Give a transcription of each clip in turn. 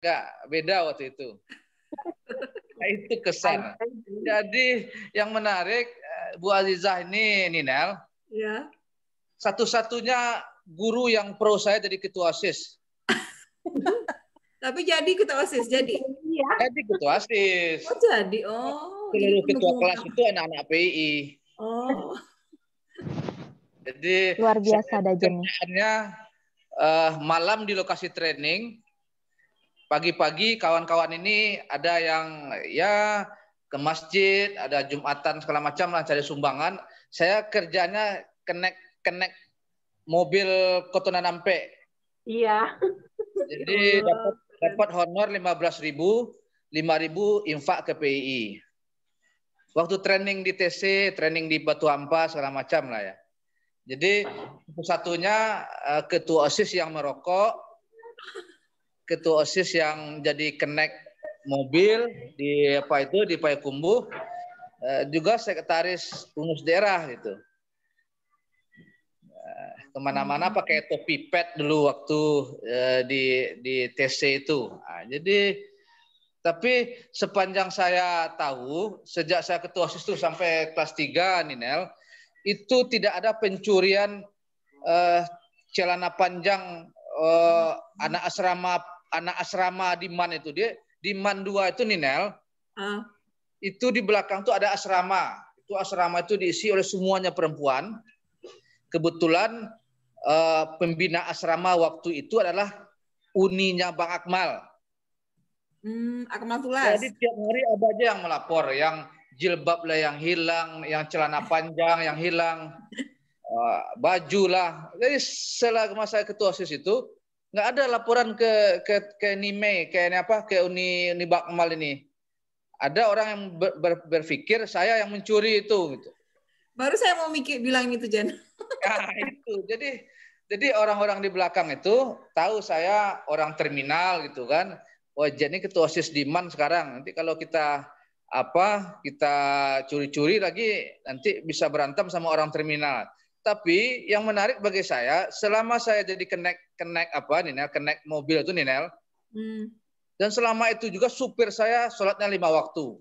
Enggak, beda waktu itu. Nah, itu kesan. Jadi yang menarik, Bu Azizah ini, Ninel, Ya. satu-satunya guru yang pro saya jadi ketua OSIS. Tapi jadi ketua OSIS, jadi. Jadi ketua OSIS. Oh, jadi. Oh, jadi Seluruh ketua kelas itu anak-anak PI. Oh. Jadi luar biasa Dajen. kerjaannya malam di lokasi training, pagi-pagi kawan-kawan ini ada yang ya ke masjid, ada Jumatan segala macam lah cari sumbangan. Saya kerjanya connect mobil Kotonan Ampe. Iya. Jadi dapat honor 15.000, 5.000 infak ke PII. Waktu training di TC, training di Batu Ampa segala macam lah ya. Jadi satu-satunya ketua OSIS yang merokok, ketua OSIS yang jadi connect mobil di apa itu di Payakumbuh, juga sekretaris pengurus daerah gitu. Kemana-mana pakai topi pet dulu waktu di TC itu. Nah, jadi tapi sepanjang saya tahu, sejak saya ketua OSIS itu sampai kelas 3, Ninel, itu tidak ada pencurian celana panjang anak asrama di MAN itu. Dia di MAN 2 itu, Ninel, itu di belakang tuh ada asrama. Itu asrama itu diisi oleh semuanya perempuan. Kebetulan pembina asrama waktu itu adalah uninya Bang Akmal. Akmal Tulas. Jadi tiap hari ada aja yang melapor, yang jilbab lah yang hilang, yang celana panjang yang hilang, baju lah. Jadi selama saya ketua OSIS itu nggak ada laporan ke NIME, ke Uni Bang Akmal ini. Ada orang yang berpikir saya yang mencuri itu. Gitu. Baru saya mau bilang itu, Jan. Nah, itu. Jadi orang-orang di belakang itu tahu saya orang terminal gitu kan. Wah, jadi ketua OSIS di MAN sekarang. Nanti kalau kita curi-curi lagi nanti bisa berantem sama orang terminal. Tapi yang menarik bagi saya, selama saya jadi connect mobil itu, Ninel. Dan selama itu juga supir saya sholatnya 5 waktu.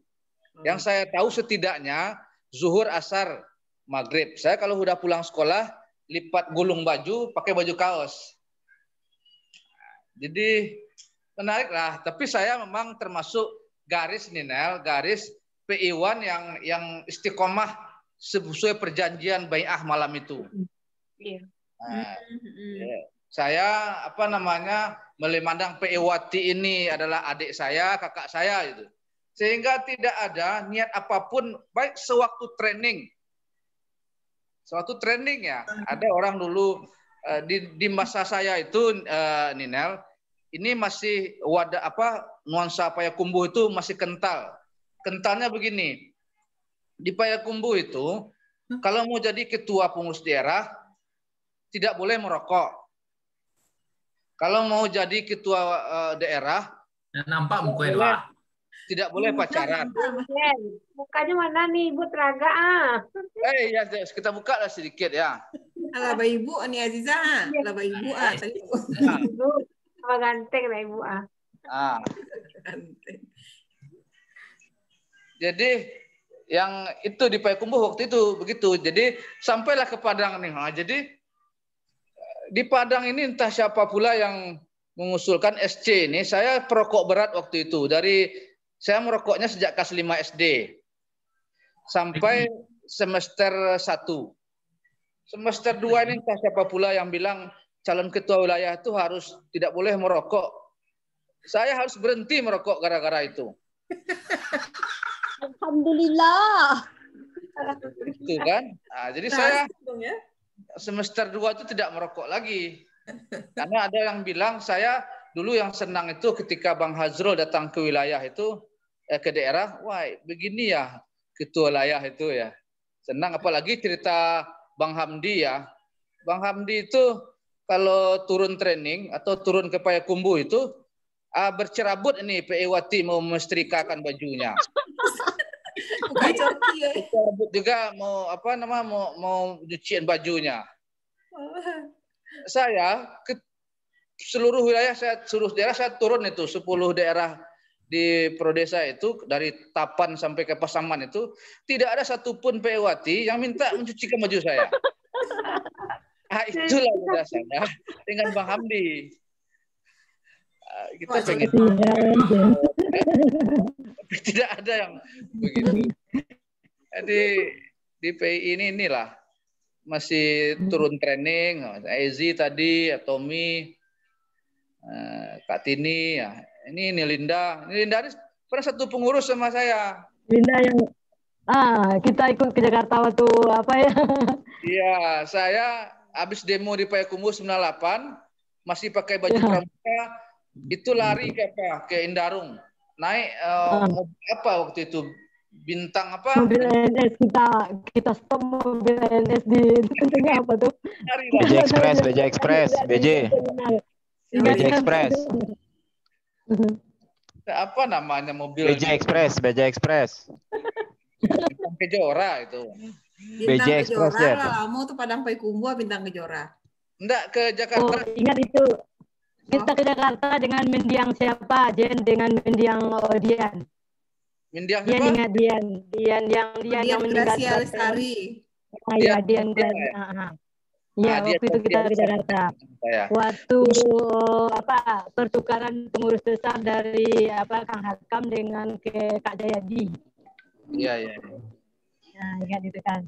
Yang saya tahu setidaknya zuhur, asar, maghrib. Saya kalau udah pulang sekolah, lipat gulung baju, pakai baju kaos. Jadi menarik lah. Tapi saya memang termasuk garis, Ninel, garis PI1 yang istiqomah sesuai perjanjian bai'ah malam itu. Iya. Nah, saya memandang PI-Wati ini adalah adik saya, kakak saya itu. Sehingga tidak ada niat apapun, baik sewaktu training ya. Ada orang dulu di masa saya itu, Ninel, ini masih nuansa Payakumbuh itu masih kental. Kentalnya begini, di Payakumbuh itu kalau mau jadi ketua pengurus daerah tidak boleh merokok. Kalau mau jadi ketua daerah, nampak mukanya tidak boleh pacaran. Mukanya mana nih, Ibu Teraga? Ya, kita buka lah sedikit ya. Ala Ibu Ani Aziza, ala Ibu tadi. Apa ganteng lah Ibu Jadi yang itu di Payakumbuh waktu itu begitu. Jadi sampailah ke Padang nih. Nah, jadi di Padang ini entah siapa pula yang mengusulkan SC ini. Saya perokok berat waktu itu. Saya merokoknya sejak kelas 5 SD sampai semester 1. Semester 2 ini entah siapa pula yang bilang calon ketua wilayah itu harus tidak boleh merokok. Saya harus berhenti merokok gara-gara itu. Alhamdulillah. Itu kan. Nah, jadi saya semester 2 itu tidak merokok lagi. Karena ada yang bilang saya dulu yang senang itu ketika Bang Hazrul datang ke wilayah itu, ke daerah, wah begini ya ketua wilayah itu ya. Senang, apalagi cerita Bang Hamdi ya. Bang Hamdi itu kalau turun training atau turun ke Payakumbuh itu bercerabut ini PI-Wati mau mestrikakan bajunya. Bercerabut juga mau cuciin bajunya. Saya seluruh wilayah seluruh daerah saya turun itu 10 daerah di Prodesa itu dari Tapan sampai ke Pasaman itu tidak ada satupun PEwati yang minta mencucikan baju saya. Ah, itulah beda saya dengan Bang Hamdi. Kita pengen tidak ada yang begitu. Jadi di PI inilah masih turun training. Ezi tadi, Tommy, Kak Tini, ya. Ini Linda. Linda ini pernah satu pengurus sama saya. Linda yang kita ikut ke Jakarta waktu apa ya? Iya, saya habis demo di Payakumbuh 98 masih pakai baju pramuka, itu lari ke apa? Ke Indarung. Naik mobil apa waktu itu? Bintang apa? Mobil NS kita stop mobil NS di tengah apa tuh? BJ Express, BJ Express, BJ Express. Apa namanya mobil? BJ Express, BJ Express. Bintang Kejora itu. BJ Express ya. Lama tuh Padang Payakumbuh Bintang Kejora. Enggak ke Jakarta. Ingat itu. Kita ke Jakarta dengan mendiang siapa? Jen dengan mendiang Dian. Mendiang Dian siapa? ingat Dian yang meninggal. Gracia Lestari. Iya, Dian. Iya, waktu itu kita ke Jakarta. Waktu pertukaran pengurus besar dari Kang Hakam dengan ke Kak Jayadi. Iya. Nah, ingat itu kan.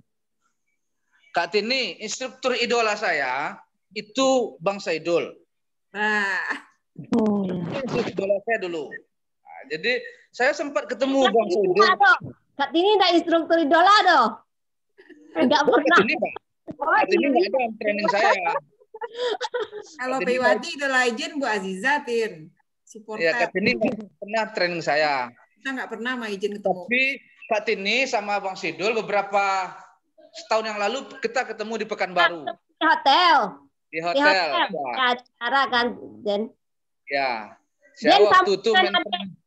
Kak Tini, instruktur idola saya itu Bang Saidul. Idola saya dulu. Nah, jadi saya sempat ketemu Bang Saidul. Kak Tini enggak instruktur idola doh. Enggak pernah. Kak Tini enggak ada yang training saya. Kalau PEwati idola Ijen Bu Aziza, Tin. Supporter. Ya, Kak Tini pernah training saya. Kita nggak pernah sama Ijen ketemu. Tapi Kak Tini sama Bang Sidul beberapa setahun yang lalu kita ketemu di Pekanbaru. Di hotel. Di hotel. Ya, acara kan, Jen. Ya. Jen Saya waktu itu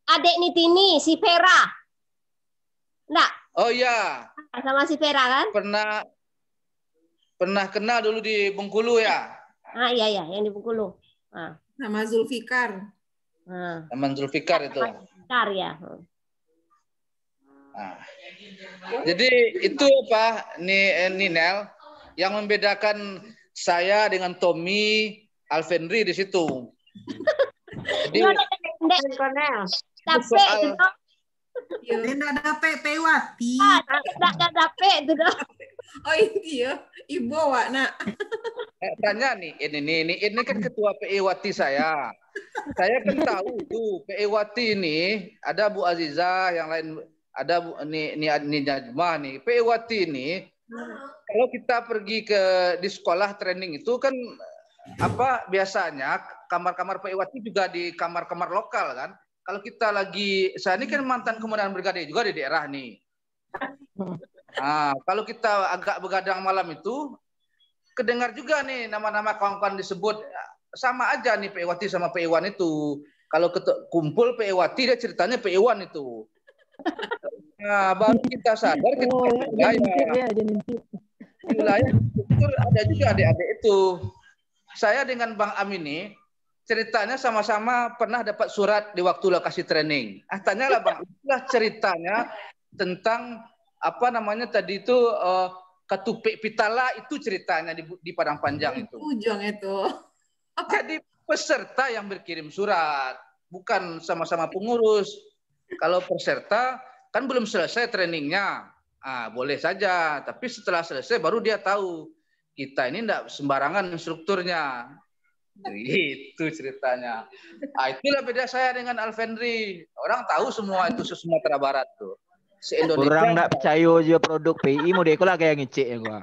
adik Nitini, si Vera. Enggak? Oh iya. Sama si Vera kan? Pernah kenal dulu di Bengkulu ya. Iya, yang di Bengkulu. Sama Zulfikar. Teman Zulfikar itu. Zulfikar ya. Nah, jadi itu apa Nel yang membedakan saya dengan Tommy Alvendri di situ. Jadi Tidak ada PEwati. Tidak ada itu dah. Oh iya, Ibu nak. Tanya nih, ini kan ketua PEwati saya. Saya kan tahu tuh PEwati ini ada Bu Aziza, yang lain ada Bu ini Najmah nih. PEwati ini kalau kita pergi di sekolah training itu kan biasanya kamar-kamar PEwati juga di kamar-kamar lokal kan. Kalau kita saya ini kan mantan komandan brigade juga di daerah nih. Kalau kita agak begadang malam itu kedengar juga nih nama-nama kawan-kawan disebut, sama aja nih PEwati sama PEwan itu. Kalau kumpul PEwati dia ceritanya PEwan itu. Nah, baru kita sadar kita wilayah itu ada juga adik-adik itu. Saya dengan Bang Amin ini ceritanya sama-sama pernah dapat surat di waktu lokasi training. Tanyalah Bang, itulah ceritanya tentang tadi itu Ketupik Pitala itu ceritanya di Padang Panjang itu. Ujung itu. Jadi peserta yang berkirim surat, bukan sama-sama pengurus. Kalau peserta kan belum selesai trainingnya, boleh saja. Tapi setelah selesai baru dia tahu kita ini enggak sembarangan instrukturnya. Itu ceritanya. Itulah beda saya dengan Alvendri. Orang tahu semua itu Sumatera Barat tuh. Orang nggak percaya aja produk PI mau deko lah kayak ngecek ya gua.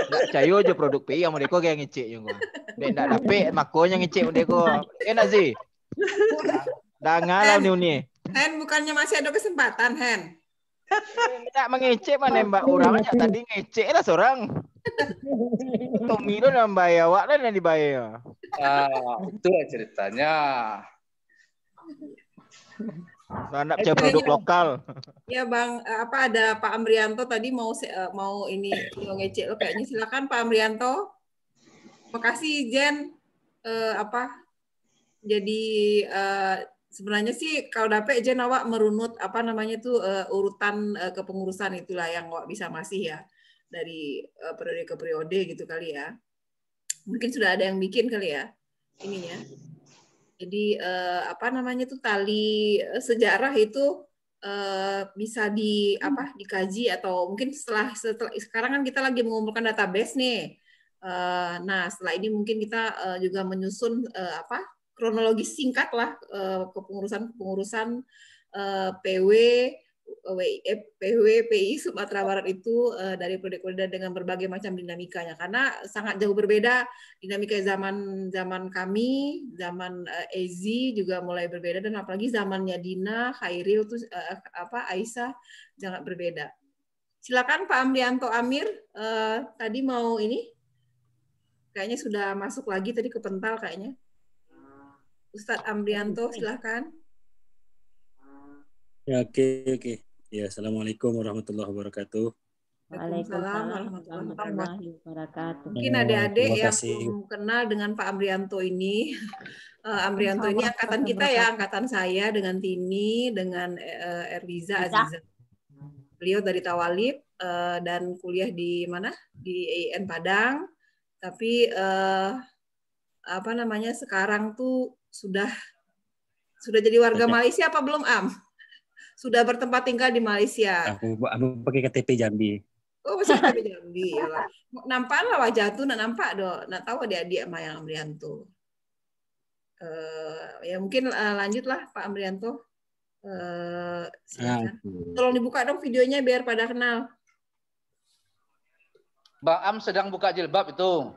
Nggak percaya aja produk PI yang mau deko kayak ngecek ya gua. Dia nggak dapet makonya ngecek mau deko. Enak sih. Dah ngalau nih. Hen, bukannya masih ada kesempatan, Hen? Nggak mengecek mana mbak orang aja tadi ngecek lah seorang. Tommy itu nambah awak lah yang dibayar. Itu ceritanya. Anak percaya produk lokal. Ya Bang, ada Pak Amrianto tadi mau ini ngecek lo kayaknya, silakan Pak Amrianto. Makasih Jen Jadi sebenarnya sih kalau dapet Jen awak merunut apa namanya tuh urutan kepengurusan itulah yang awak bisa masih ya dari periode ke periode gitu kali ya. Mungkin sudah ada yang bikin kali ya ininya. Jadi apa namanya tuh tali sejarah itu bisa dikaji atau mungkin setelah sekarang kan kita lagi mengumpulkan database nih. Nah setelah ini mungkin kita juga menyusun kronologis singkat lah kepengurusan PW PI Sumatera Barat itu dari periode dengan berbagai macam dinamikanya karena sangat jauh berbeda dinamika zaman kami, zaman Ezi juga mulai berbeda dan apalagi zamannya Dina, Khairil tuh Aisyah sangat berbeda. Silakan Pak Amrianto Amir tadi mau ini kayaknya sudah masuk lagi tadi ke pental kayaknya. Ustadz Amrianto silakan. Ya, oke. Ya, assalamualaikum warahmatullahi wabarakatuh. Waalaikumsalam warahmatullahi wabarakatuh. Mungkin adik-adik yang belum kenal dengan Pak Amrianto ini, Amrianto ini angkatan kita ya, angkatan saya dengan Tini, dengan Erliza Aziza. Beliau dari Tawalib dan kuliah di mana? Di IAIN Padang. Tapi sekarang tuh sudah jadi warga Malaysia apa belum Am? Sudah bertempat tinggal di Malaysia. Aku pakai KTP Jambi. Oh, masih KTP Jambi. Ya. Nampak lah wajah tuh, nampak dong. Nak tahu adik-adik sama yang Amrianto. Ya mungkin lanjutlah Pak Amrianto. Silakan. Tolong dibuka dong videonya biar pada kenal. Bang Am sedang buka jilbab itu.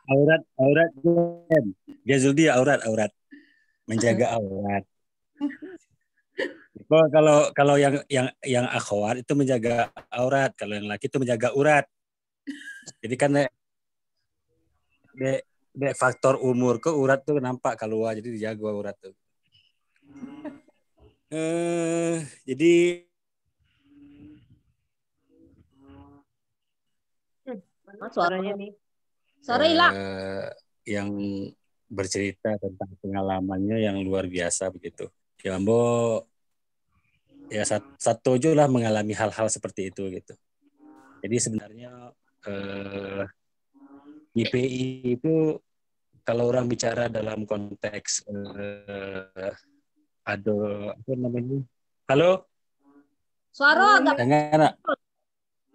Aurat Jazuldi aurat menjaga aurat. Kalau yang akhwat itu menjaga aurat, kalau yang laki itu menjaga urat. Jadi kan faktor umur ke urat tuh nampak keluar, jadi dijaga urat tuh. Jadi suaranya nih. Suara hilang. Yang bercerita tentang pengalamannya yang luar biasa begitu. Ya Ambo ya satu aja lah mengalami hal-hal seperti itu gitu. Jadi sebenarnya IPI itu kalau orang bicara dalam konteks ada apa namanya? Halo? Suara agak dengar.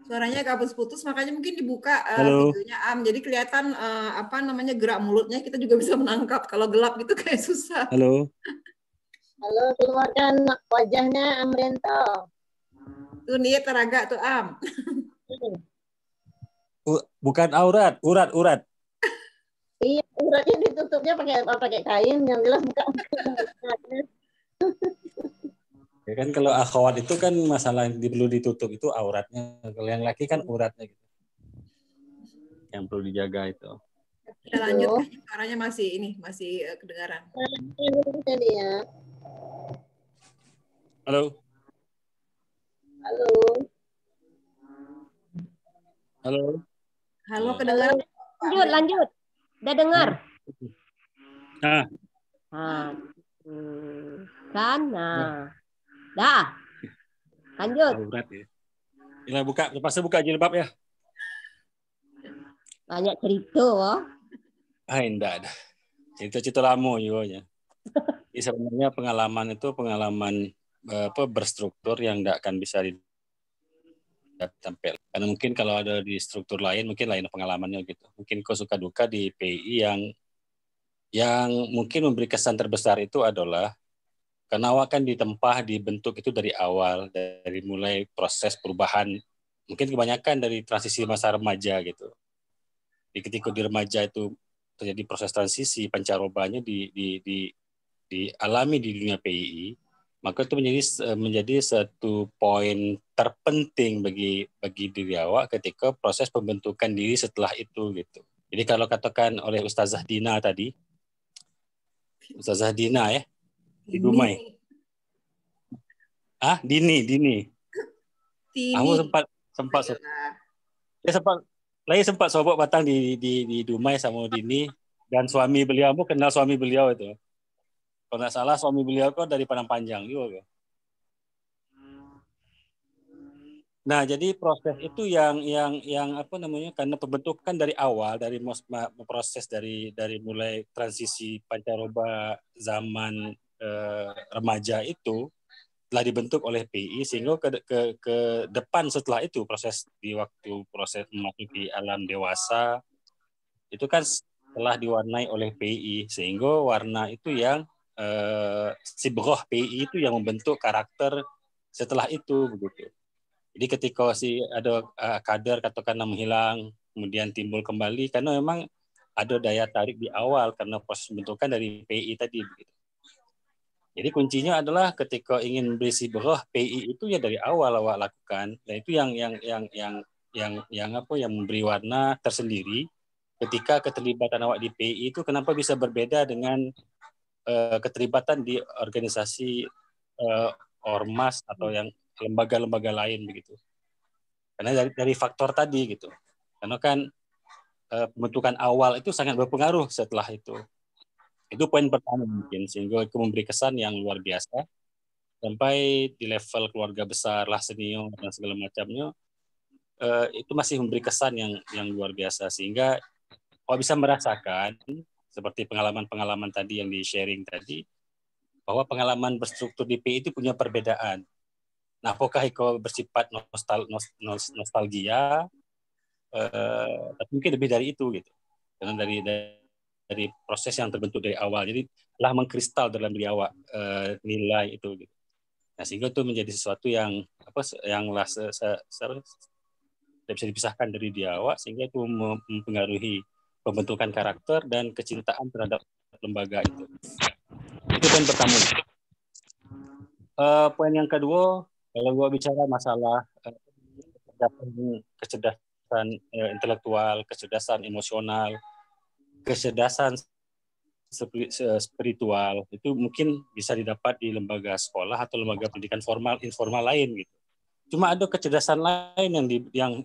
Suaranya agak putus, makanya mungkin dibuka videonya Am. Jadi kelihatan gerak mulutnya, kita juga bisa menangkap. Kalau gelap gitu kayak susah. Halo, keluarkan wajahnya Amrianto. Tuh nih teragak tuh Am. Bukan aurat, urat. Iya, uratnya ditutupnya pakai kain, yang jelas bukan. Ya kan kalau akhwat itu kan masalah yang perlu ditutup itu auratnya. Kalau yang laki kan uratnya gitu. Yang perlu dijaga itu. Kita lanjut, suaranya masih kedengaran. Halo. Halo, kedengaran? Lanjut. Udah dengar? Dah. Lanjut. Aurat ya. Ini buka jilbab ya. Banyak cerita, Enggak ada. Cerita lama juga. Jadi sebenarnya pengalaman itu berstruktur yang enggak akan bisa ditampil. Karena mungkin kalau ada di struktur lain mungkin lain pengalamannya gitu. Mungkin kau suka duka di PI yang mungkin memberi kesan terbesar itu adalah karena awak kan dibentuk itu dari awal, dari mulai proses perubahan, mungkin kebanyakan dari transisi masa remaja gitu. Di ketika di remaja itu terjadi proses transisi, pancarobanya dialami di dunia PII, maka itu menjadi satu poin terpenting bagi diri awak ketika proses pembentukan diri setelah itu gitu. Jadi kalau katakan oleh Ustazah Dina tadi, Ustazah Dina ya, di Dumai. Dini. Aku sempat Lagi sempat sobok batang di Dumai sama Dini, dan suami beliau pun kenal suami beliau itu. Kalau nggak salah suami beliau kok dari Padang Panjang juga. Nah, jadi proses itu yang apa namanya, karena pembentukan dari awal, dari proses dari mulai transisi pancaroba zaman remaja itu telah dibentuk oleh PI, sehingga ke depan setelah itu proses memasuki alam dewasa itu kan telah diwarnai oleh PI, sehingga warna itu yang sibroh PI itu yang membentuk karakter setelah itu begitu. Jadi ketika ada kader katakanlah menghilang, kemudian timbul kembali karena memang ada daya tarik di awal karena proses pembentukan dari PI tadi begitu. Jadi kuncinya adalah ketika ingin berisi berah PI itu ya dari awal awak lakukan, dan itu yang memberi warna tersendiri. Ketika keterlibatan awak di PI itu kenapa bisa berbeda dengan keterlibatan di organisasi ormas atau yang lembaga-lembaga lain begitu. Karena dari faktor tadi gitu. Karena kan pembentukan awal itu sangat berpengaruh setelah itu. Itu poin pertama mungkin, sehingga itu memberi kesan yang luar biasa sampai di level keluarga besar lah, senior dan segala macamnya, itu masih memberi kesan yang luar biasa, sehingga kalau bisa merasakan seperti pengalaman-pengalaman tadi yang di sharing tadi, bahwa pengalaman berstruktur di PI itu punya perbedaan. Nah, apakah itu bersifat nostalgia, tapi mungkin lebih dari itu gitu, karena dari proses yang terbentuk dari awal, jadi telah mengkristal dalam diri awak nilai itu gitu. Nah, sehingga itu menjadi sesuatu yang tidak bisa dipisahkan dari diri awak, sehingga itu mempengaruhi pembentukan karakter dan kecintaan terhadap lembaga itu. Itu poin pertama. Poin yang kedua, kalau gua bicara masalah kecerdasan intelektual, kecerdasan emosional, kecerdasan spiritual, itu mungkin bisa didapat di lembaga sekolah atau lembaga pendidikan formal informal lain gitu. Cuma ada kecerdasan lain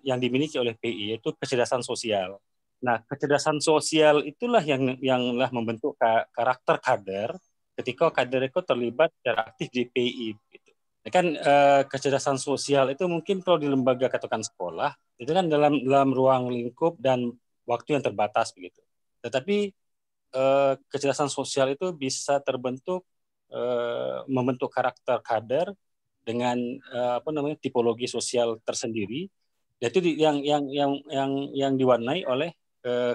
yang dimiliki oleh PI, yaitu kecerdasan sosial. Nah, kecerdasan sosial itulah yang membentuk karakter kader ketika kader itu terlibat secara aktif di PI gitu. Kan kecerdasan sosial itu mungkin kalau di lembaga katakan sekolah itu kan dalam ruang lingkup dan waktu yang terbatas begitu. Tetapi kecerdasan sosial itu bisa terbentuk, membentuk karakter kader dengan tipologi sosial tersendiri, yaitu yang diwarnai oleh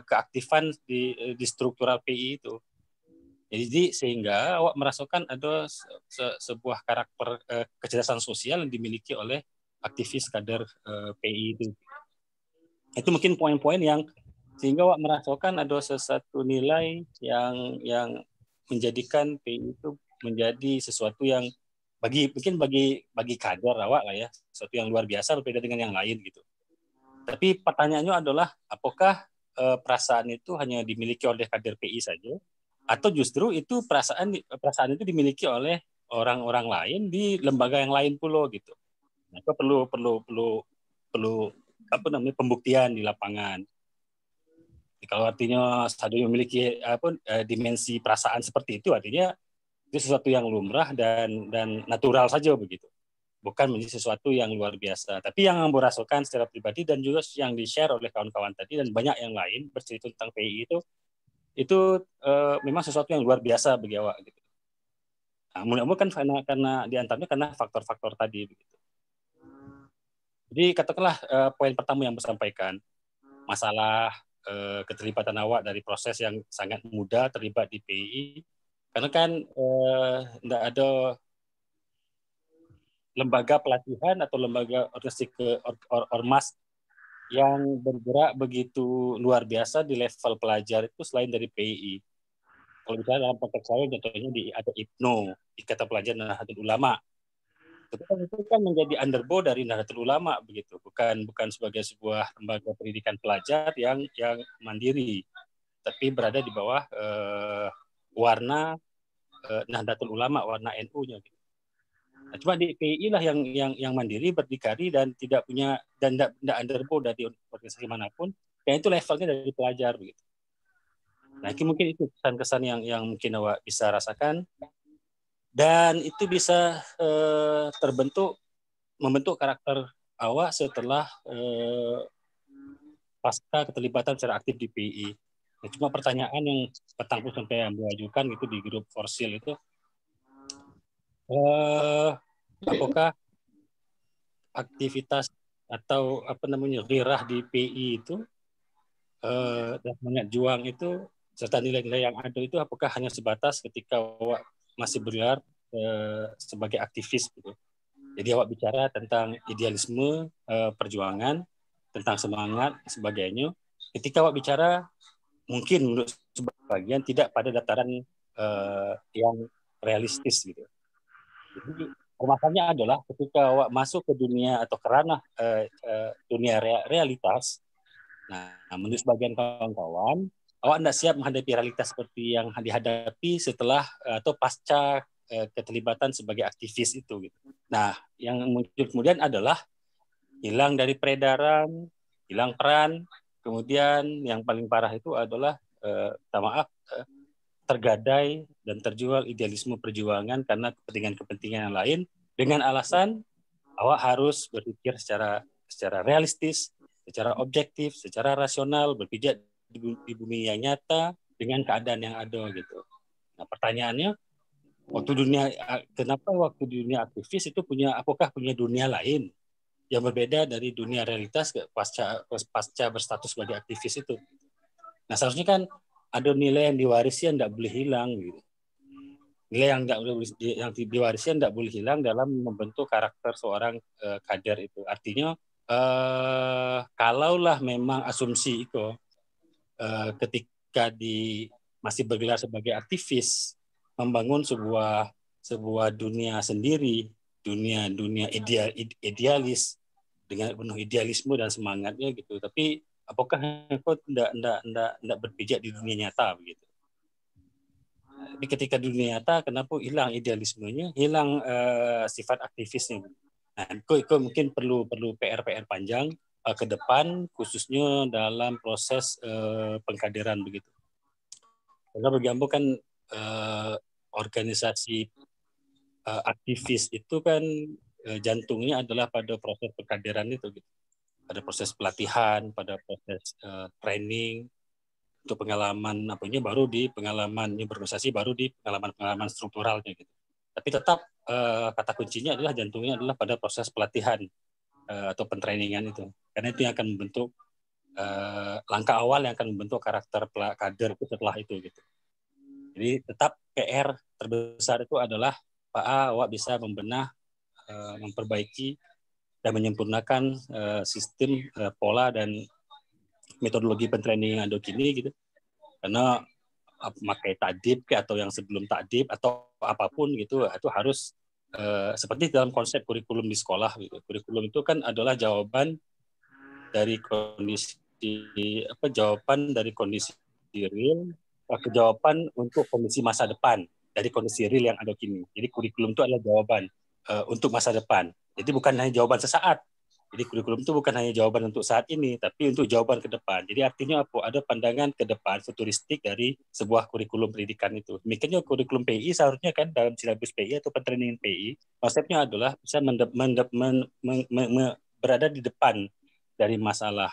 keaktifan di struktural PI itu. Jadi sehingga awak merasakan ada sebuah karakter kecerdasan sosial yang dimiliki oleh aktivis kader PI itu. Itu mungkin poin-poin yang sehingga awak merasakan ada sesuatu nilai yang menjadikan PI itu menjadi sesuatu yang bagi kader awak lah ya, sesuatu yang luar biasa berbeda dengan yang lain gitu. Tapi pertanyaannya adalah apakah perasaan itu hanya dimiliki oleh kader PI saja, atau justru itu perasaan itu dimiliki oleh orang-orang lain di lembaga yang lain pula gitu. Nah, itu perlu pembuktian di lapangan. Kalau artinya stadion memiliki dimensi perasaan seperti itu, artinya itu sesuatu yang lumrah dan natural saja begitu, bukan menjadi sesuatu yang luar biasa. Tapi yang aku rasakan secara pribadi dan juga yang di-share oleh kawan-kawan tadi dan banyak yang lain bercerita tentang PI itu memang sesuatu yang luar biasa bagi awak gitu. Nah, mudah-mudahan kan karena diantaranya karena faktor-faktor tadi begitu. Jadi katakanlah poin pertama yang disampaikan, masalah keterlibatan awak dari proses yang sangat muda terlibat di PI, karena kan tidak ada lembaga pelatihan atau lembaga organisasi ormas yang bergerak begitu luar biasa di level pelajar itu selain dari PI. Kalau misalnya dalam konteks saya contohnya ada IPNO, Ikatan Pelajar Nahdlatul Ulama. Itu kan menjadi underbow dari Nahdlatul Ulama begitu, bukan sebagai sebuah lembaga pendidikan pelajar yang mandiri, tapi berada di bawah warna Nahdlatul Ulama, warna NU-nya gitu. Nah, cuma di PI lah yang mandiri, berdikari dan tidak punya dan tidak underbow dari organisasi manapun, Yang itu levelnya dari pelajar begitu. Nah, mungkin itu kesan-kesan yang mungkin awak bisa rasakan, dan itu bisa membentuk karakter awak setelah pasca keterlibatan secara aktif di PI. Nah, cuma pertanyaan yang petang sampai yang ajukan gitu di grup Forsil itu, apakah aktivitas atau gairah di PI itu dan semangat juang itu serta nilai-nilai yang ada itu apakah hanya sebatas ketika awak masih bergelar sebagai aktivis gitu. Jadi awak bicara tentang idealisme perjuangan, tentang semangat sebagainya. Ketika awak bicara mungkin menurut sebagian tidak pada dataran yang realistis gitu. Jadi permasalahannya adalah ketika awak masuk ke dunia atau ke ranah dunia realitas. Nah, menurut sebagian kawan-kawan, awak tidak siap menghadapi realitas seperti yang dihadapi setelah atau pasca keterlibatan sebagai aktivis itu. Gitu. Nah, yang muncul kemudian adalah hilang dari peredaran, hilang peran, kemudian yang paling parah itu adalah, tergadai dan terjual idealisme perjuangan karena kepentingan-kepentingan yang lain dengan alasan awak harus berpikir secara realistis, secara objektif, secara rasional, berpijak di bumi yang nyata dengan keadaan yang ada gitu. Nah, pertanyaannya, kenapa waktu dunia aktivis itu apakah punya dunia lain yang berbeda dari dunia realitas pasca berstatus sebagai aktivis itu? Nah, seharusnya kan ada nilai yang diwarisi yang tidak boleh hilang gitu. Nilai yang diwarisi yang tidak boleh hilang dalam membentuk karakter seorang kader itu. Artinya kalaulah memang asumsi itu ketika masih bergelar sebagai aktivis membangun sebuah dunia sendiri, dunia idealis dengan penuh idealisme dan semangatnya gitu. Tapi apakah kau tidak berpijak di dunia nyata begitu? Tapi ketika dunia nyata, kenapa hilang idealismenya, hilang sifat aktivisnya? Nah, itu mungkin perlu PR panjang ke depan, khususnya dalam proses pengkaderan begitu. Karena bagi Ambo kan organisasi aktivis itu kan jantungnya adalah pada proses pengkaderan itu gitu. Pada proses pelatihan, pada proses training untuk pengalaman baru di pengalaman berorganisasi, baru di pengalaman strukturalnya gitu. Tapi tetap kata kuncinya adalah jantungnya adalah pada proses pelatihan atau pentrainingan itu. Karena itu yang akan membentuk langkah awal yang akan membentuk karakter kader itu setelah itu gitu. Jadi tetap PR terbesar itu adalah awak bisa membenah, memperbaiki dan menyempurnakan sistem, pola dan metodologi pentraining yang ada kini gitu. Karena pakai takdib atau yang sebelum takdib atau apapun gitu, itu harus seperti dalam konsep kurikulum di sekolah gitu. Kurikulum itu kan adalah jawaban dari kondisi real, jawaban untuk kondisi masa depan dari kondisi real yang ada kini. Jadi kurikulum itu adalah jawaban untuk masa depan. Jadi bukan hanya jawaban sesaat. Jadi kurikulum itu bukan hanya jawaban untuk saat ini, tapi untuk jawaban ke depan. Jadi artinya apa? Ada pandangan ke depan futuristik dari sebuah kurikulum pendidikan itu. Demikiannya kurikulum PI seharusnya kan dalam silabus PI atau pentraining PI, konsepnya adalah bisa berada di depan dari masalah.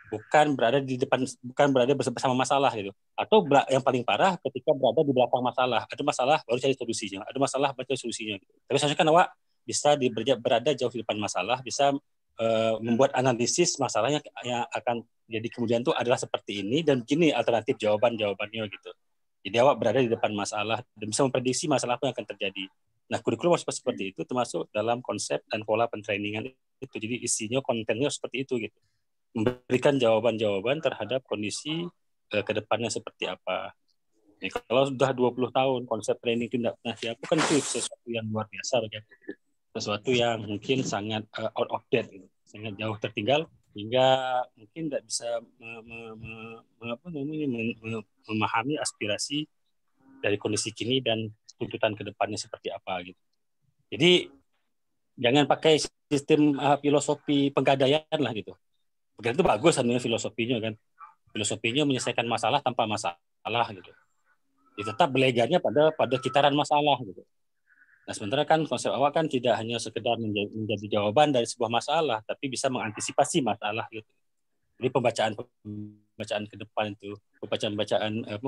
Bukan berada bersama masalah gitu. Atau yang paling parah ketika berada di belakang masalah. Ada masalah baru cari solusinya. Ada masalah baru cari solusinya. Gitu. Tapi seharusnya kan awak bisa berada jauh di depan masalah, bisa membuat analisis masalahnya yang akan jadi kemudian itu adalah seperti ini dan begini alternatif jawabannya gitu. Jadi awak berada di depan masalah dan bisa memprediksi masalah apa yang akan terjadi. Nah, kurikulum harus seperti itu termasuk dalam konsep dan pola pentrainingan itu. Jadi isinya kontennya seperti itu gitu. Memberikan jawaban-jawaban terhadap kondisi ke depannya seperti apa. Ya, kalau sudah 20 tahun konsep training itu tidak pernah dilakukan, itu sesuatu yang luar biasa begitu. Sesuatu yang mungkin sangat out of date, gitu. Sangat jauh tertinggal hingga mungkin tidak bisa memahami aspirasi dari kondisi kini dan tuntutan ke depannya seperti apa gitu. Jadi jangan pakai sistem filosofi penggadaian lah gitu. Itu bagus sebenarnya filosofinya kan. Filosofinya menyelesaikan masalah tanpa masalah gitu. Tetap belajarnya pada kitaran masalah gitu. Nah, sementara kan konsep awak kan tidak hanya sekedar menjadi jawaban dari sebuah masalah, tapi bisa mengantisipasi masalah gitu. Jadi pembacaan ke depan itu, bacaan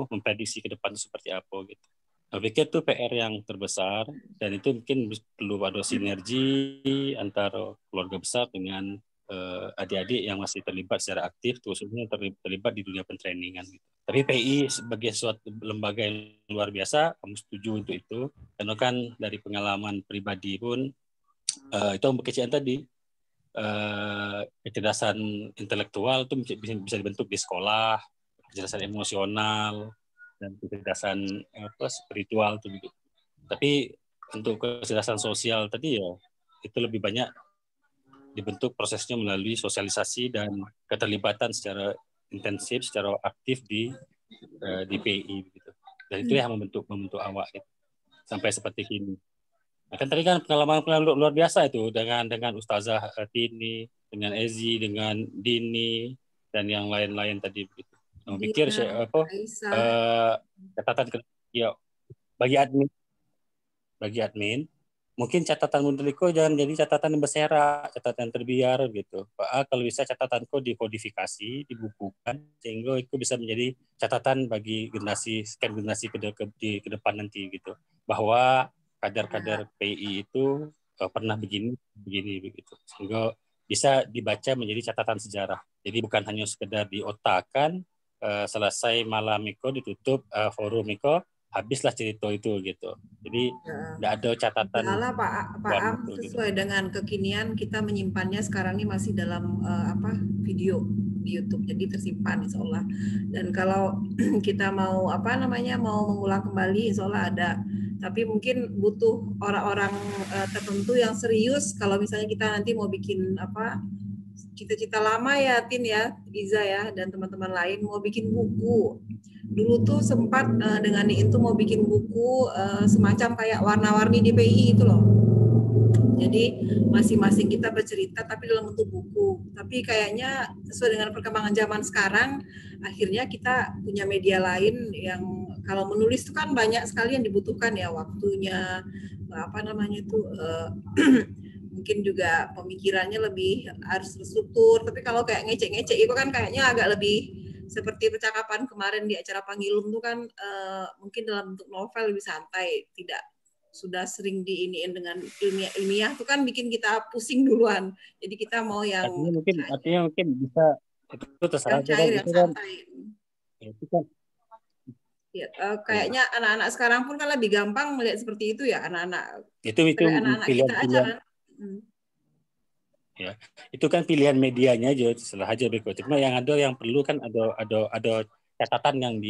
memprediksi ke depan itu seperti apa gitu. Saya pikir itu PR yang terbesar, dan itu mungkin perlu ada sinergi antara keluarga besar dengan adik-adik yang masih terlibat secara aktif, khususnya terlibat di dunia pentrainingan. Gitu. Tapi PI sebagai suatu lembaga yang luar biasa, kamu setuju untuk itu, karena kan dari pengalaman pribadi pun, itu kecil tadi, kecerdasan intelektual itu bisa dibentuk di sekolah, kecerdasan emosional, dan kecerdasan spiritual itu gitu. Tapi untuk kecerdasan sosial tadi ya, itu lebih banyak dibentuk prosesnya melalui sosialisasi dan keterlibatan secara intensif, secara aktif di PI gitu. Dan itu yang membentuk awak gitu. Sampai seperti ini. Nah, kan tadi kan pengalaman luar biasa itu dengan Ustazah Tini, dengan Ezi, dengan Dini, dan yang lain-lain tadi begitu. Nah, pikir catatan ya bagi admin mungkin catatan Mundriko jangan jadi catatan yang berserak, catatan yang terbiar gitu. Kalau bisa catatanku dikodifikasi, dibukukan, sehingga itu bisa menjadi catatan bagi generasi ke depan nanti gitu. Bahwa kadar-kadar PI itu pernah begini begitu. Sehingga bisa dibaca menjadi catatan sejarah. Jadi bukan hanya sekedar diotakkan, selesai malam Miko ditutup forum Miko, habislah cerita itu gitu. Jadi tidak ada catatan. Salah Pak Am, sesuai dengan kekinian kita menyimpannya sekarang ini masih dalam video di YouTube, jadi tersimpan insya Allah. Dan kalau kita mau mau mengulang kembali, insya Allah ada. Tapi mungkin butuh orang-orang tertentu yang serius. Kalau misalnya kita nanti mau bikin cita-cita lama ya Tin ya, Iza ya, dan teman-teman lain mau bikin buku. Dulu tuh sempat dengan itu mau bikin buku semacam kayak warna-warni di PI itu loh. Jadi masing-masing kita bercerita tapi dalam bentuk buku. Tapi kayaknya sesuai dengan perkembangan zaman sekarang, akhirnya kita punya media lain yang kalau menulis itu kan banyak sekali yang dibutuhkan ya, waktunya, mungkin juga pemikirannya lebih harus terstruktur. Tapi kalau kayak ngecek-ngecek itu kan kayaknya agak lebih seperti percakapan kemarin di acara Pangilum itu kan mungkin dalam bentuk novel lebih santai, tidak sudah sering diiniin dengan ilmiah itu kan bikin kita pusing duluan. Jadi kita mau yang artinya mungkin bisa itu terserah aja kan, itu kan. Itu kan. Ya, kayaknya anak-anak sekarang pun kan lebih gampang melihat seperti itu ya, anak-anak. Itu anak-anak kita aja kan. Ya, itu kan pilihan medianya aja, setelah aja berikut. Cuma yang perlu kan ada catatan yang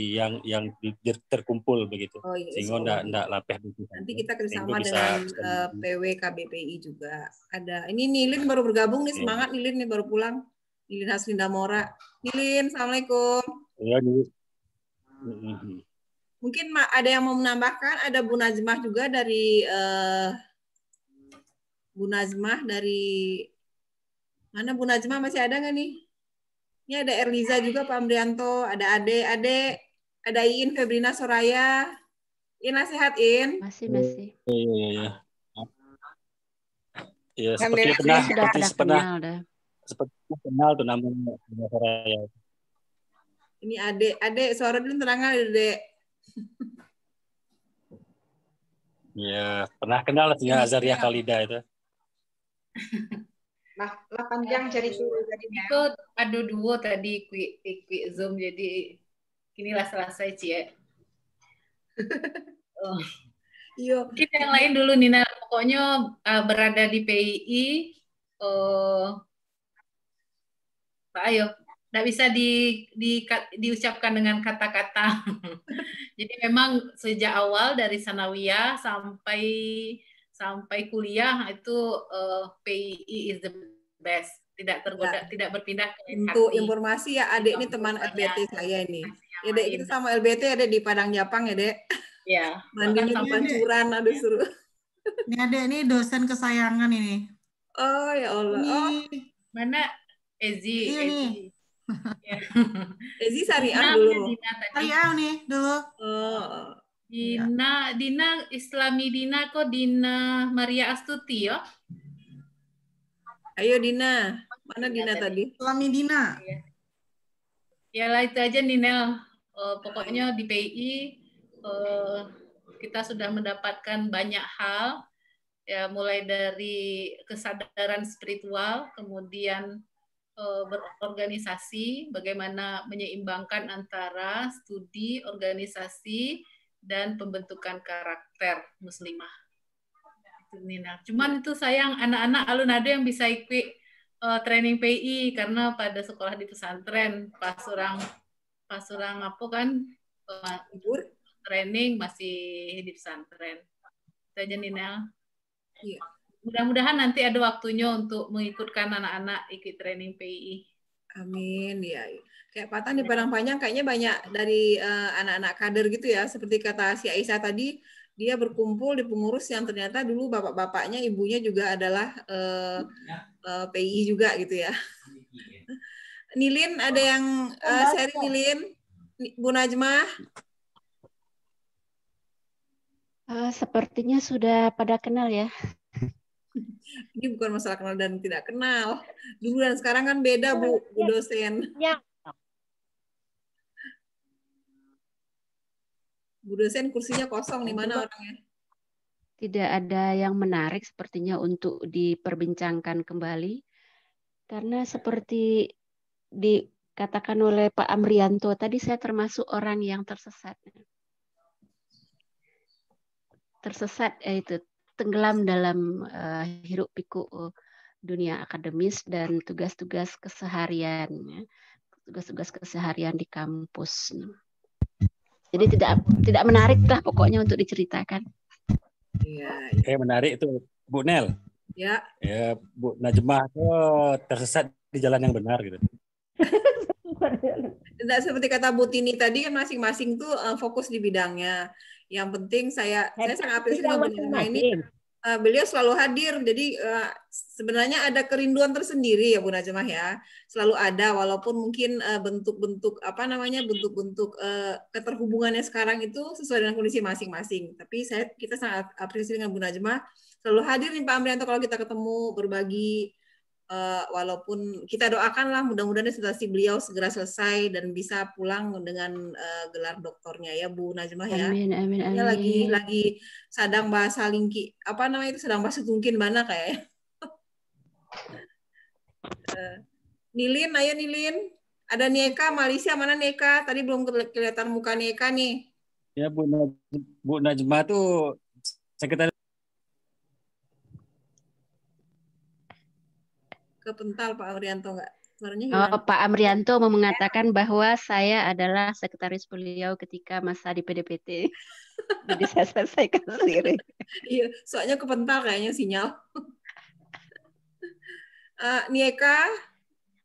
terkumpul begitu. Oh, iya, sehingga enggak lapeh begitu. Nanti kita kerjasama dengan PW KBPI juga. Ada. Ini Nilin baru bergabung nih, semangat Nilin nih baru pulang. Nilin Haslinda Mora. Nilin, assalamualaikum. Ya, Nilin. Mungkin ada yang mau menambahkan, ada Bu Nazmah juga dari mana Bu Nazmah, masih ada nggak nih? Ini ada Erliza juga, Pak Amrianto, ada Ade, ada Iin Febrina Soraya. In sehat In? Masih. Iya. Ya, seperti kenal tuh namanya Soraya. Ini Ade, suara dulu terangan Ade. Ya, pernah kenal sih Azaria Khalida itu. Lah panjang cerita tadinya. Itu ada dua tadi quick Zoom, jadi inilah selesai Cie. Iya. Mungkin yang lain dulu Nina, pokoknya berada di PII, Pak Ayo, nggak bisa diucapkan dengan kata-kata. Jadi memang sejak awal dari sanawiyah sampai kuliah itu PII is the best, tidak tergoda, tidak berpindah ke Untuk informasi ya, Adik ini teman LBT saya ini. Ya Dek, kita sama LBT ada di Padang Japang ya Dek. Ya. Mandinya pancuran, aduh seru. Ini Adik ini dosen kesayangan ini. Oh ya Allah. Oh. Mana Ezi. Iya nih. Ezi syariah Dina, dulu. Dina tadi. Syariah nih dulu. Oh. Dina Islami Dina kok Dina Maria Astuti ya? Ayo Dina, mana Dina tadi? Islami Dina. Yalah itu aja Ninel. Pokoknya di PI kita sudah mendapatkan banyak hal, ya mulai dari kesadaran spiritual, kemudian berorganisasi, bagaimana menyeimbangkan antara studi, organisasi, dan pembentukan karakter muslimah. Itu Nina. Cuman itu sayang anak-anak alunado yang bisa ikut training PI karena pada sekolah di pesantren pas orang apa kan training masih di pesantren. Itu aja Nina. Iya. Mudah-mudahan nanti ada waktunya untuk mengikutkan anak-anak ikut training PI. Amin ya. Kayak Patan di Padang Panjang kayaknya banyak dari anak-anak kader gitu ya. Seperti kata si Aisyah tadi, dia berkumpul di pengurus yang ternyata dulu bapak-bapaknya, ibunya juga adalah PI juga gitu ya. Nilin ada yang sharing Nilin? Bu Najmah? Sepertinya sudah pada kenal ya. Ini bukan masalah kenal dan tidak kenal. Dulu dan sekarang kan beda Bu dosen. Ya. Bu dosen kursinya kosong nih, mana orangnya? Tidak ada yang menarik sepertinya untuk diperbincangkan kembali. Karena seperti dikatakan oleh Pak Amrianto, tadi saya termasuk orang yang tersesat. Tersesat yaitu tenggelam dalam hiruk pikuk dunia akademis dan tugas-tugas keseharian, tugas-tugas keseharian di kampus. Jadi tidak menarik lah pokoknya untuk diceritakan. Iya. Menarik itu Bu Nel. Ya. Ya Bu Najmah tuh tersesat di jalan yang benar gitu. Tidak seperti kata Bu Tini tadi kan masing-masing tuh fokus di bidangnya. Yang penting saya sangat apresiasi dengan Bu Najmah ini. Beliau selalu hadir, jadi sebenarnya ada kerinduan tersendiri ya Bu Najmah ya, selalu ada walaupun mungkin bentuk-bentuk bentuk-bentuk keterhubungannya sekarang itu sesuai dengan kondisi masing-masing. Tapi kita sangat apresiasi dengan Bu Najmah, selalu hadir nih Pak Amrianto kalau kita ketemu berbagi. Walaupun kita doakanlah mudah-mudahan situasi beliau segera selesai dan bisa pulang dengan gelar doktornya ya Bu Najmah ya. Amin, amin, amin. Lagi sedang bahasa lingki sedang bahasa tungkin mana kayak. Nilin, ayo Nilin. Ada Nieka Malaysia, mana Nieka? Tadi belum kelihatan muka Nieka nih. Ya Bu Najmah tuh sekretaris. Kepental Pak Amrianto nggak? Suaranya gimana? Pak Amrianto mau mengatakan bahwa saya adalah sekretaris beliau ketika masa di PDPT. Jadi saya selesaikan sendiri. Iya, soalnya kepental kayaknya sinyal. Nieka,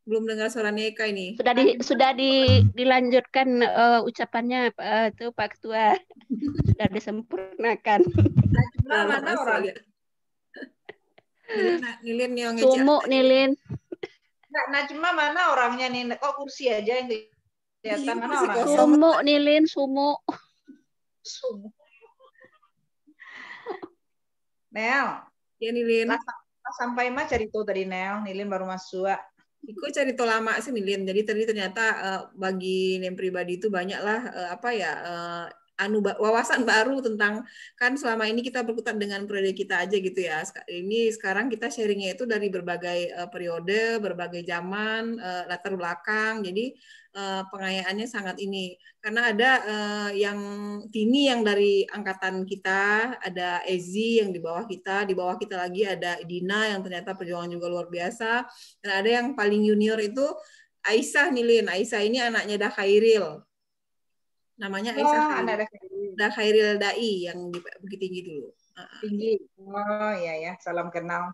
belum dengar suara Nieka ini. Sudah dilanjutkan ucapannya itu Pak Ketua. Sudah disempurnakan. Mana orangnya? Nilin yang Sumuk Nilin. Najma mana orangnya nih? Kok kursi aja yang kelihatan, mana orangnya? Sumuk Nilin, sumuk. Nel. Ya Nilin. Sampai mah cerita tadi Nel, Nilin baru masuk. Iku cerita lama sih Nilin. Jadi tadi ternyata bagi Nem pribadi itu banyaklah wawasan baru tentang, kan selama ini kita berkutat dengan periode kita aja gitu ya. Ini sekarang kita sharingnya itu dari berbagai periode, berbagai zaman, latar belakang. Jadi pengayaannya sangat ini. Karena ada yang Tini yang dari angkatan kita, ada Ezi yang di bawah kita lagi ada Dina yang ternyata perjuangan juga luar biasa. Dan ada yang paling junior itu Aisyah Nilin. Aisyah ini anaknya Dah Khairil. Namanya Aisyah Khairil Dai yang di Bukit Tinggi dulu. Tinggi. Oh iya ya, salam kenal.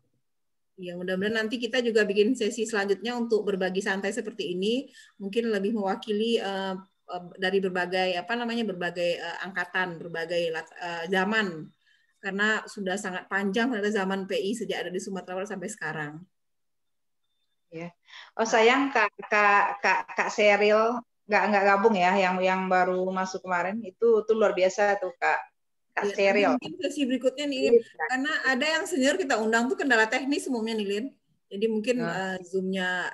Ya, mudah-mudahan nanti kita juga bikin sesi selanjutnya untuk berbagi santai seperti ini, mungkin lebih mewakili dari berbagai berbagai angkatan, berbagai zaman. Karena sudah sangat panjang pada zaman PI sejak ada di Sumatera Barat sampai sekarang. Ya. Oh sayang Kak Seril nggak gabung ya, yang baru masuk kemarin itu luar biasa tuh Kak Ya, Seril. mungkin sesi berikutnya nih, Lin. Karena ada yang senior kita undang tuh kendala teknis umumnya nih, Lin. Jadi mungkin Zoom-nya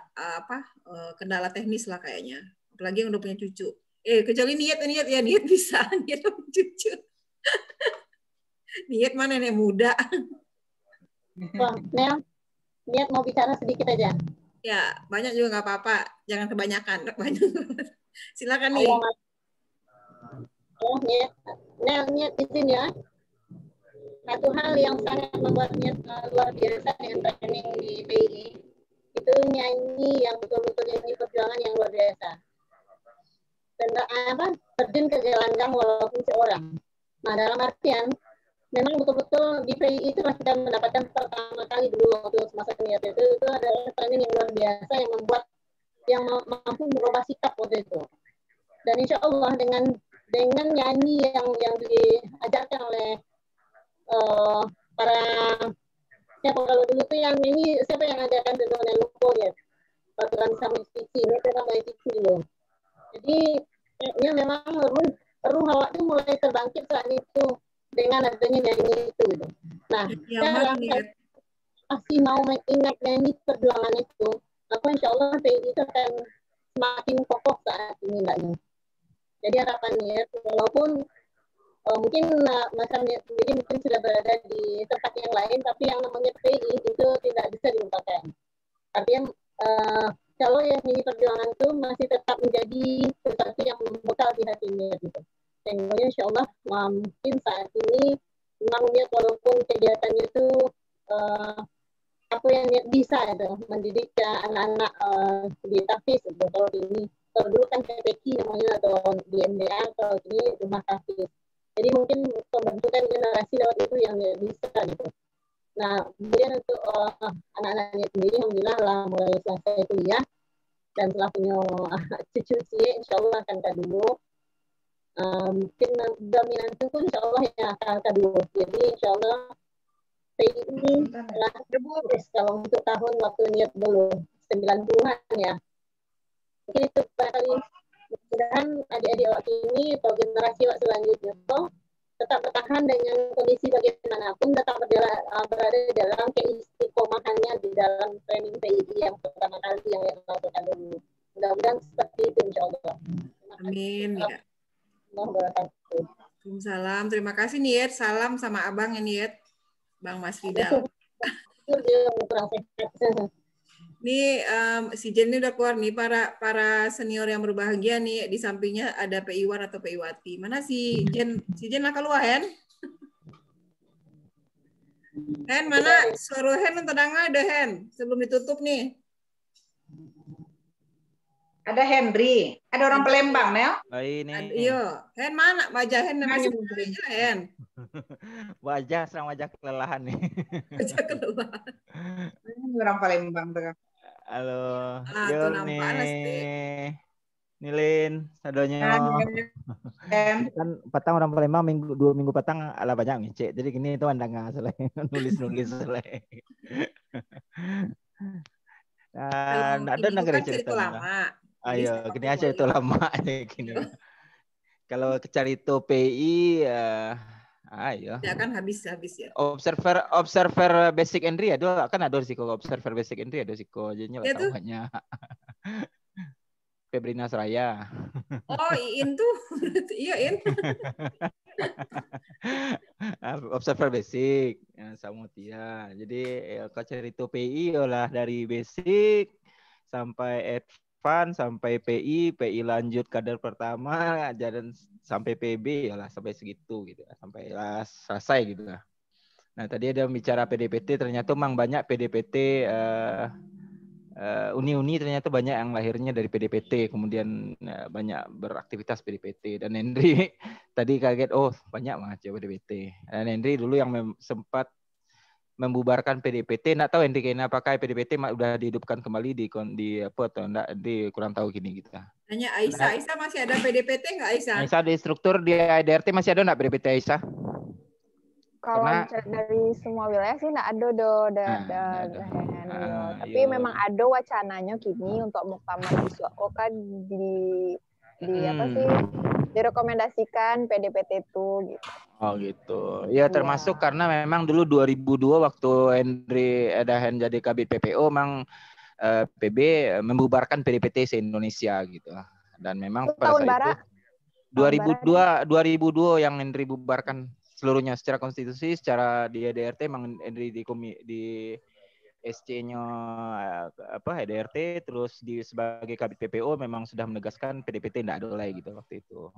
kendala teknis lah kayaknya. Apalagi yang udah punya cucu. Kecuali niat ya, niat bisa. Niat punya cucu. Niat mana nih muda. Wah, niat mau bicara sedikit aja. Ya, banyak juga nggak apa-apa. Jangan kebanyakan. Banyak. Silakan nih. Oh, niat izin ya. Satu hal yang sangat membuat niat luar biasa dengan training di PI itu nyanyi yang betul-betul nyanyi perjuangan yang luar biasa. Dan terjun ke gelanggang walaupun seorang. Nah, dalam artian memang betul-betul di PI itu kita mendapatkan pertama kali dulu waktu semasa niat itu adalah training yang luar biasa yang mampu merubah sikap waktu itu. Dan insya Allah dengan nyanyi yang diajarkan oleh para siapa kalau dulu tuh yang nyanyi siapa yang ajarkan itu Lupo ya waktu kami sama Cici ini kita mulai Cici dulu. Jadi ini memang ruh awak itu mulai terbangkit saat itu dengan adanya nyanyi itu gitu. Nah, sekarang masih mau mengingat nyanyi perjuangan itu, aku insya Allah PI itu akan semakin kokoh saat ini mbaknya. Jadi harapannya walaupun mungkin macam sendiri mungkin sudah berada di tempat yang lain, tapi yang namanya PI itu tidak bisa dilupakan. Artinya kalau yang ini perjuangan itu masih tetap menjadi sesuatu yang membekal di hatinya gitu. Sehingga insya Allah mungkin saat ini memang niat walaupun kegiatannya itu apa yang niat bisa itu mendidik anak-anak di Tafis kalau ini kalau dulu kan PPK namanya atau di MDA atau ini rumah Tafis. Jadi mungkin pembentukan generasi lewat itu yang bisa gitu. Nah, kemudian untuk anak-anaknya sendiri, alhamdulillah lah mulai selesai kuliah dan setelah punya cucu insya Allah akan dulu. Mungkin dominan itu pun insya Allah yang akan kedua. Jadi insya Allah PI ini adalah kalau untuk tahun waktu niat dulu 90-an ya. Mungkin itu barangkali mudah-mudahan adik-adik waktu ini atau generasi waktu selanjutnya tetap bertahan dengan kondisi bagaimanapun, tetap berada dalam keistiqomahannya di dalam training PI yang pertama kali yang dilakukan dulu. Mudah-mudahan seperti itu insya Allah. Amin ya. Waalaikumsalam. Terima kasih Niat. Salam sama abang ya Niat. Bang Mas Ridal. Nih si Jen ini udah keluar nih para senior yang berbahagia nih di sampingnya ada PI-wan atau PI-wati. Mana si Jen? Si Jen lah keluar Hen? Hen mana? Suara Hen untuk ada Hen sebelum ditutup nih. Ada Henry, ada orang Palembang, Nel. Ini. Iya, Hen mana? Wajah Hen masih aja Hen. Wajah serang wajah kelelahan nih. Wajah kelelahan. Orang Palembang tuh. Halo. Yo nih. Nilin, sadonya. Kan patang orang Palembang 2 minggu patang ala banyak ngecek. Jadi gini itu andang selesai nulis selesai. Dan ada negara cerita lama. Ayo, gini aja itu lama aja gini. Kalau cerita PI ayo. Ya kan habis ya. Observer basic entry ada kan ada risiko observer basic entry ada risiko jadinya lah tahu banyak. Febrina Seraya. Oh, Iin tuh. Iya, Iin. Observer basic sama Tia. Jadi kalau cerita PI olah dari basic sampai advance sampai PI lanjut kader pertama dan sampai PB ya lah sampai segitu gitu sampai selesai gitu lah. Nah tadi ada bicara PDPT ternyata memang banyak PDPT uni-uni ternyata banyak yang lahirnya dari PDPT kemudian banyak beraktivitas PDPT dan Henry tadi kaget banyak banget ya PDPT dan Henry dulu yang sempat membubarkan PDPT, nggak tahu Henry apakah PDPT udah dihidupkan kembali di apa atau enggak, kurang tahu gini gitu. Tanya Aisyah, Aisyah masih ada PDPT nggak Aisyah? Aisyah di struktur di ADRT masih ada nggak PDPT Aisyah? Kalau Karena dari semua wilayah sih nggak ada tapi yo. memang ada wacananya kini untuk muktamar siswa kan apa sih direkomendasikan PDPT itu gitu. Oh gitu. Ya termasuk karena memang dulu 2002 waktu Henry Edahen jadi Kabid PPO memang PB membubarkan PDPT se-Indonesia gitu. Dan memang pada saat itu 2002 yang Henry bubarkan seluruhnya secara konstitusi, secara di EDRT memang Henry di SC-nya EDRT, terus sebagai Kabid PPO memang sudah menegaskan PDPT tidak ada lagi gitu waktu itu.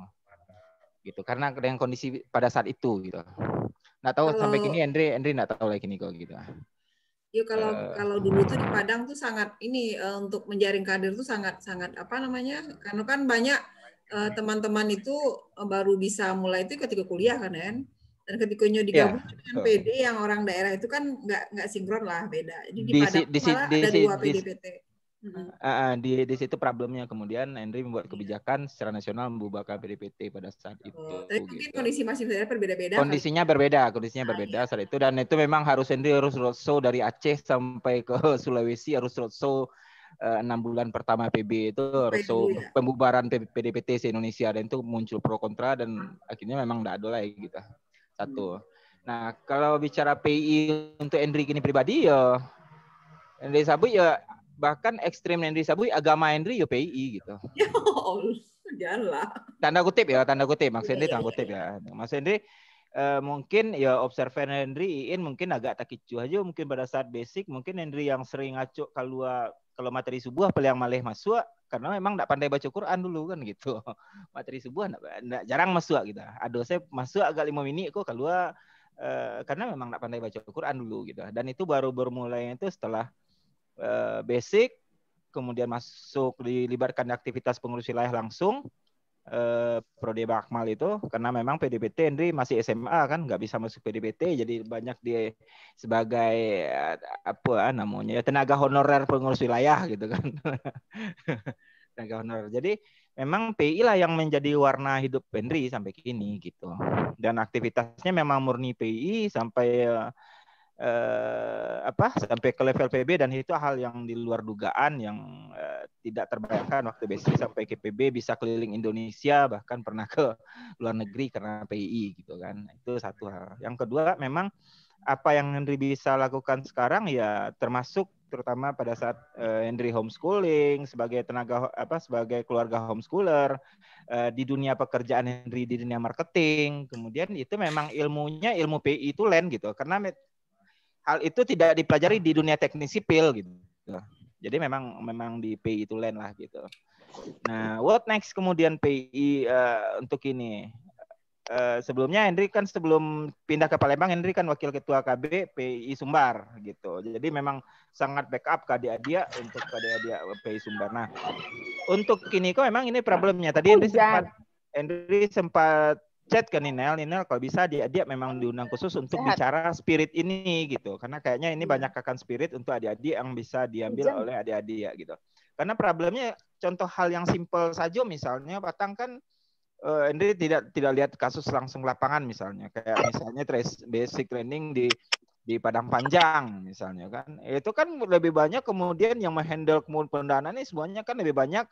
Gitu karena dengan kondisi pada saat itu gitu. Nggak tahu sampai kini Henry nggak tahu lagi nih kok gitu. Ya kalau dulu tuh di Padang tuh sangat untuk menjaring kader tuh sangat apa namanya? Karena kan banyak teman-teman itu baru bisa mulai itu ketika kuliah kan. Dan ketika digabung dengan PD yang orang daerah itu kan nggak sinkron lah, beda. Jadi di Padang malah ada 2 PDPT. Di situ problemnya, kemudian Henry membuat kebijakan secara nasional membubarkan PDPT pada saat itu. Tapi mungkin kondisi masing daerah berbeda-beda. Kondisinya berbeda saat itu, dan itu memang Henry harus roadshow dari Aceh sampai ke Sulawesi, harus roadshow 6 bulan pertama PB itu roadshow pembubaran PDPT se-Indonesia, dan itu muncul pro kontra dan akhirnya memang tidak ada lagi gitu. Satu. Nah, kalau bicara PI untuk Henry kini pribadi ya Henry Sabui ya bahkan ekstrim Henry Sabui, agama Henry ya PI gitu. Ya janganlah. Tanda kutip maksud Henry tanda kutip ya. Mas Henry mungkin ya observer Henry Iin mungkin agak takicu aja mungkin pada saat basic, mungkin Henry yang sering ngaco kalau materi subuh apa yang malih masuk karena memang enggak pandai baca Quran dulu kan gitu. Materi subuh enggak jarang masuk gitu. Aduh saya masuk agak 5 menit kok keluar karena memang enggak pandai baca Quran dulu gitu. Dan itu baru bermulai itu setelah basic, kemudian masuk dilibatkan aktivitas pengurus wilayah langsung Prode Bakmal itu, karena memang PDPT Henry masih SMA kan, nggak bisa masuk PDPT, jadi banyak dia sebagai apa namanya tenaga honorer pengurus wilayah gitu kan. Tenaga honorer. Jadi memang PI lah yang menjadi warna hidup Henry sampai kini gitu. Dan aktivitasnya memang murni PI sampai sampai ke level PB, dan itu hal yang di luar dugaan yang tidak terbayangkan waktu basic sampai ke PB bisa keliling Indonesia, bahkan pernah ke luar negeri karena PI gitu kan. Itu satu hal. Yang kedua memang apa yang Henry bisa lakukan sekarang ya termasuk terutama pada saat Henry homeschooling sebagai sebagai keluarga homeschooler, di dunia pekerjaan Henry di dunia marketing, kemudian itu memang ilmunya ilmu PI itu lain gitu, karena hal itu tidak dipelajari di dunia teknik sipil gitu. Jadi memang di PI itu lain lah gitu. Nah, what next kemudian PI untuk ini? Sebelumnya Henry kan sebelum pindah ke Palembang, Henry kan wakil ketua KB PI Sumbar gitu. Jadi memang sangat backup ke adik-adik untuk adik-adik PI Sumbar. Nah, untuk kini kok memang ini problemnya. Tadi Henry sempat chat ke Ninel kalau bisa dia memang diundang khusus untuk bicara spirit ini gitu, karena kayaknya ini banyak akan spirit untuk adik-adik yang bisa diambil oleh adik-adik gitu. Karena problemnya contoh hal yang simpel saja, misalnya Batang kan Henry tidak lihat kasus langsung lapangan, misalnya kayak misalnya basic training di Padang Panjang misalnya kan, itu kan lebih banyak kemudian yang menghandle pendanaan ini semuanya kan lebih banyak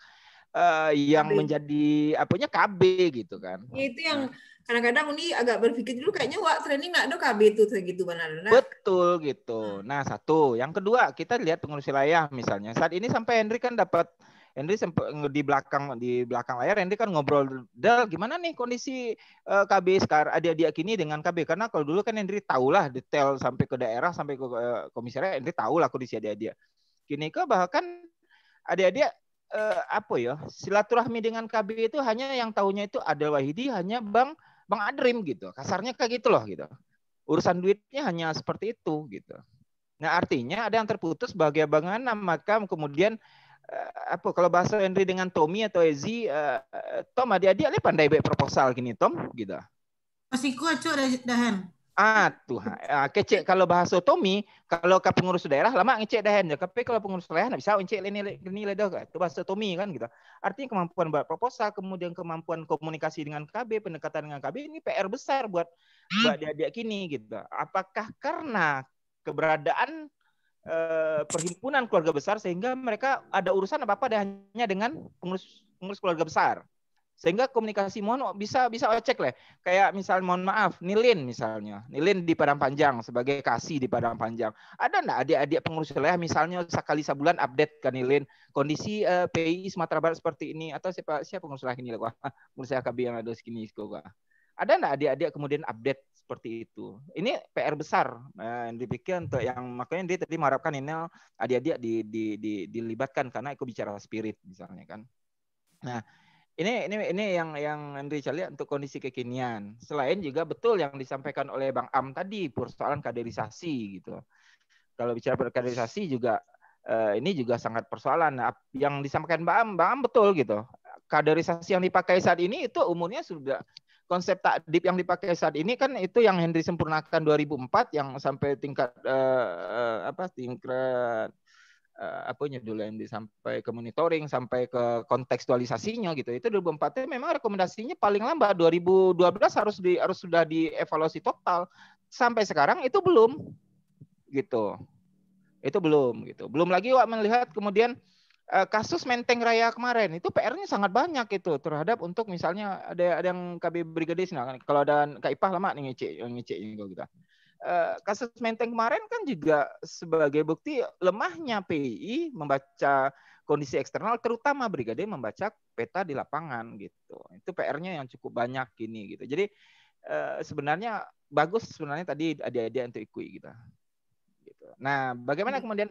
yang KB. Menjadi apanya KB gitu kan. Ya, itu yang kadang-kadang ini agak berpikir dulu kayaknya training nggak ada KB itu segitu benar. Betul gitu. Nah satu, yang kedua kita lihat pengurus wilayah misalnya saat ini sampai Henry kan dapat sempat di belakang layar Henry kan ngobrol gimana nih kondisi KB sekarang adik-adik kini dengan KB, karena kalau dulu kan Henry tahulah detail sampai ke daerah sampai ke komisariat, Henry tahulah kondisi adik-adik. Kini ke bahkan adik-adik silaturahmi dengan KB itu hanya yang tahunya itu Adel Wahidi hanya Bang Adrim gitu, kasarnya kayak gitu loh gitu. Urusan duitnya hanya seperti itu gitu. Nah artinya ada yang terputus bagaimana maka kemudian kalau bahasa Henry dengan Tommy atau Ezi, Tom adik-adik pandai baik proposal gini Tom gitu. Masih kuat dahan. Kecek kalau bahasa Tommy, kalau ke pengurus daerah lama ngecek dah ya. Tapi kalau pengurus daerah nggak bisa ngecek nilai dah. Itu bahasa Tommy kan gitu. Artinya kemampuan buat proposal, kemudian kemampuan komunikasi dengan KB, pendekatan dengan KB ini PR besar buat dia kini gitu. Apakah karena keberadaan perhimpunan keluarga besar sehingga mereka ada urusan apa-apa hanya dengan pengurus keluarga besar? Sehingga komunikasi bisa cek lah. Kayak misal mohon maaf, Nilin misalnya. Nilin di Padang Panjang sebagai kasih di Padang Panjang. Ada enggak adik-adik pengurus wilayah misalnya sekali sebulan update ke Nilin kondisi PI Sumatera Barat seperti ini atau siapa pengurus wilayah ini lah. Pengurus KB yang ada segini gua. Ada enggak adik-adik kemudian update seperti itu? Ini PR besar yang dipikir untuk yang makanya dia tadi mengharapkan ini adik-adik dilibatkan karena ikut bicara spirit misalnya kan. Nah, ini yang Andri lihat untuk kondisi kekinian. Selain juga betul yang disampaikan oleh Bang Am tadi persoalan kaderisasi gitu. Kalau bicara kaderisasi juga ini juga sangat persoalan. Yang disampaikan Bang Am betul gitu. Kaderisasi yang dipakai saat ini itu umurnya sudah konsep takdib yang dipakai saat ini kan itu yang Henry sempurnakan 2004 yang sampai tingkat apanya dulu yang sampai ke monitoring sampai ke kontekstualisasinya gitu. Itu 2004 memang rekomendasinya paling lambat 2012 harus sudah dievaluasi total. Sampai sekarang itu belum gitu. Itu belum gitu. Belum lagi melihat kemudian kasus Menteng Raya kemarin itu PR-nya sangat banyak itu terhadap untuk misalnya ada yang KB Brigadis kalau ada Kak Ipah lama nih ngecek gitu. Kasus Menteng kemarin kan juga sebagai bukti lemahnya PII membaca kondisi eksternal, terutama Brigade membaca peta di lapangan gitu. Itu PR-nya yang cukup banyak ini gitu. Jadi sebenarnya bagus sebenarnya tadi adik-adik untuk ikut gitu. Nah, bagaimana kemudian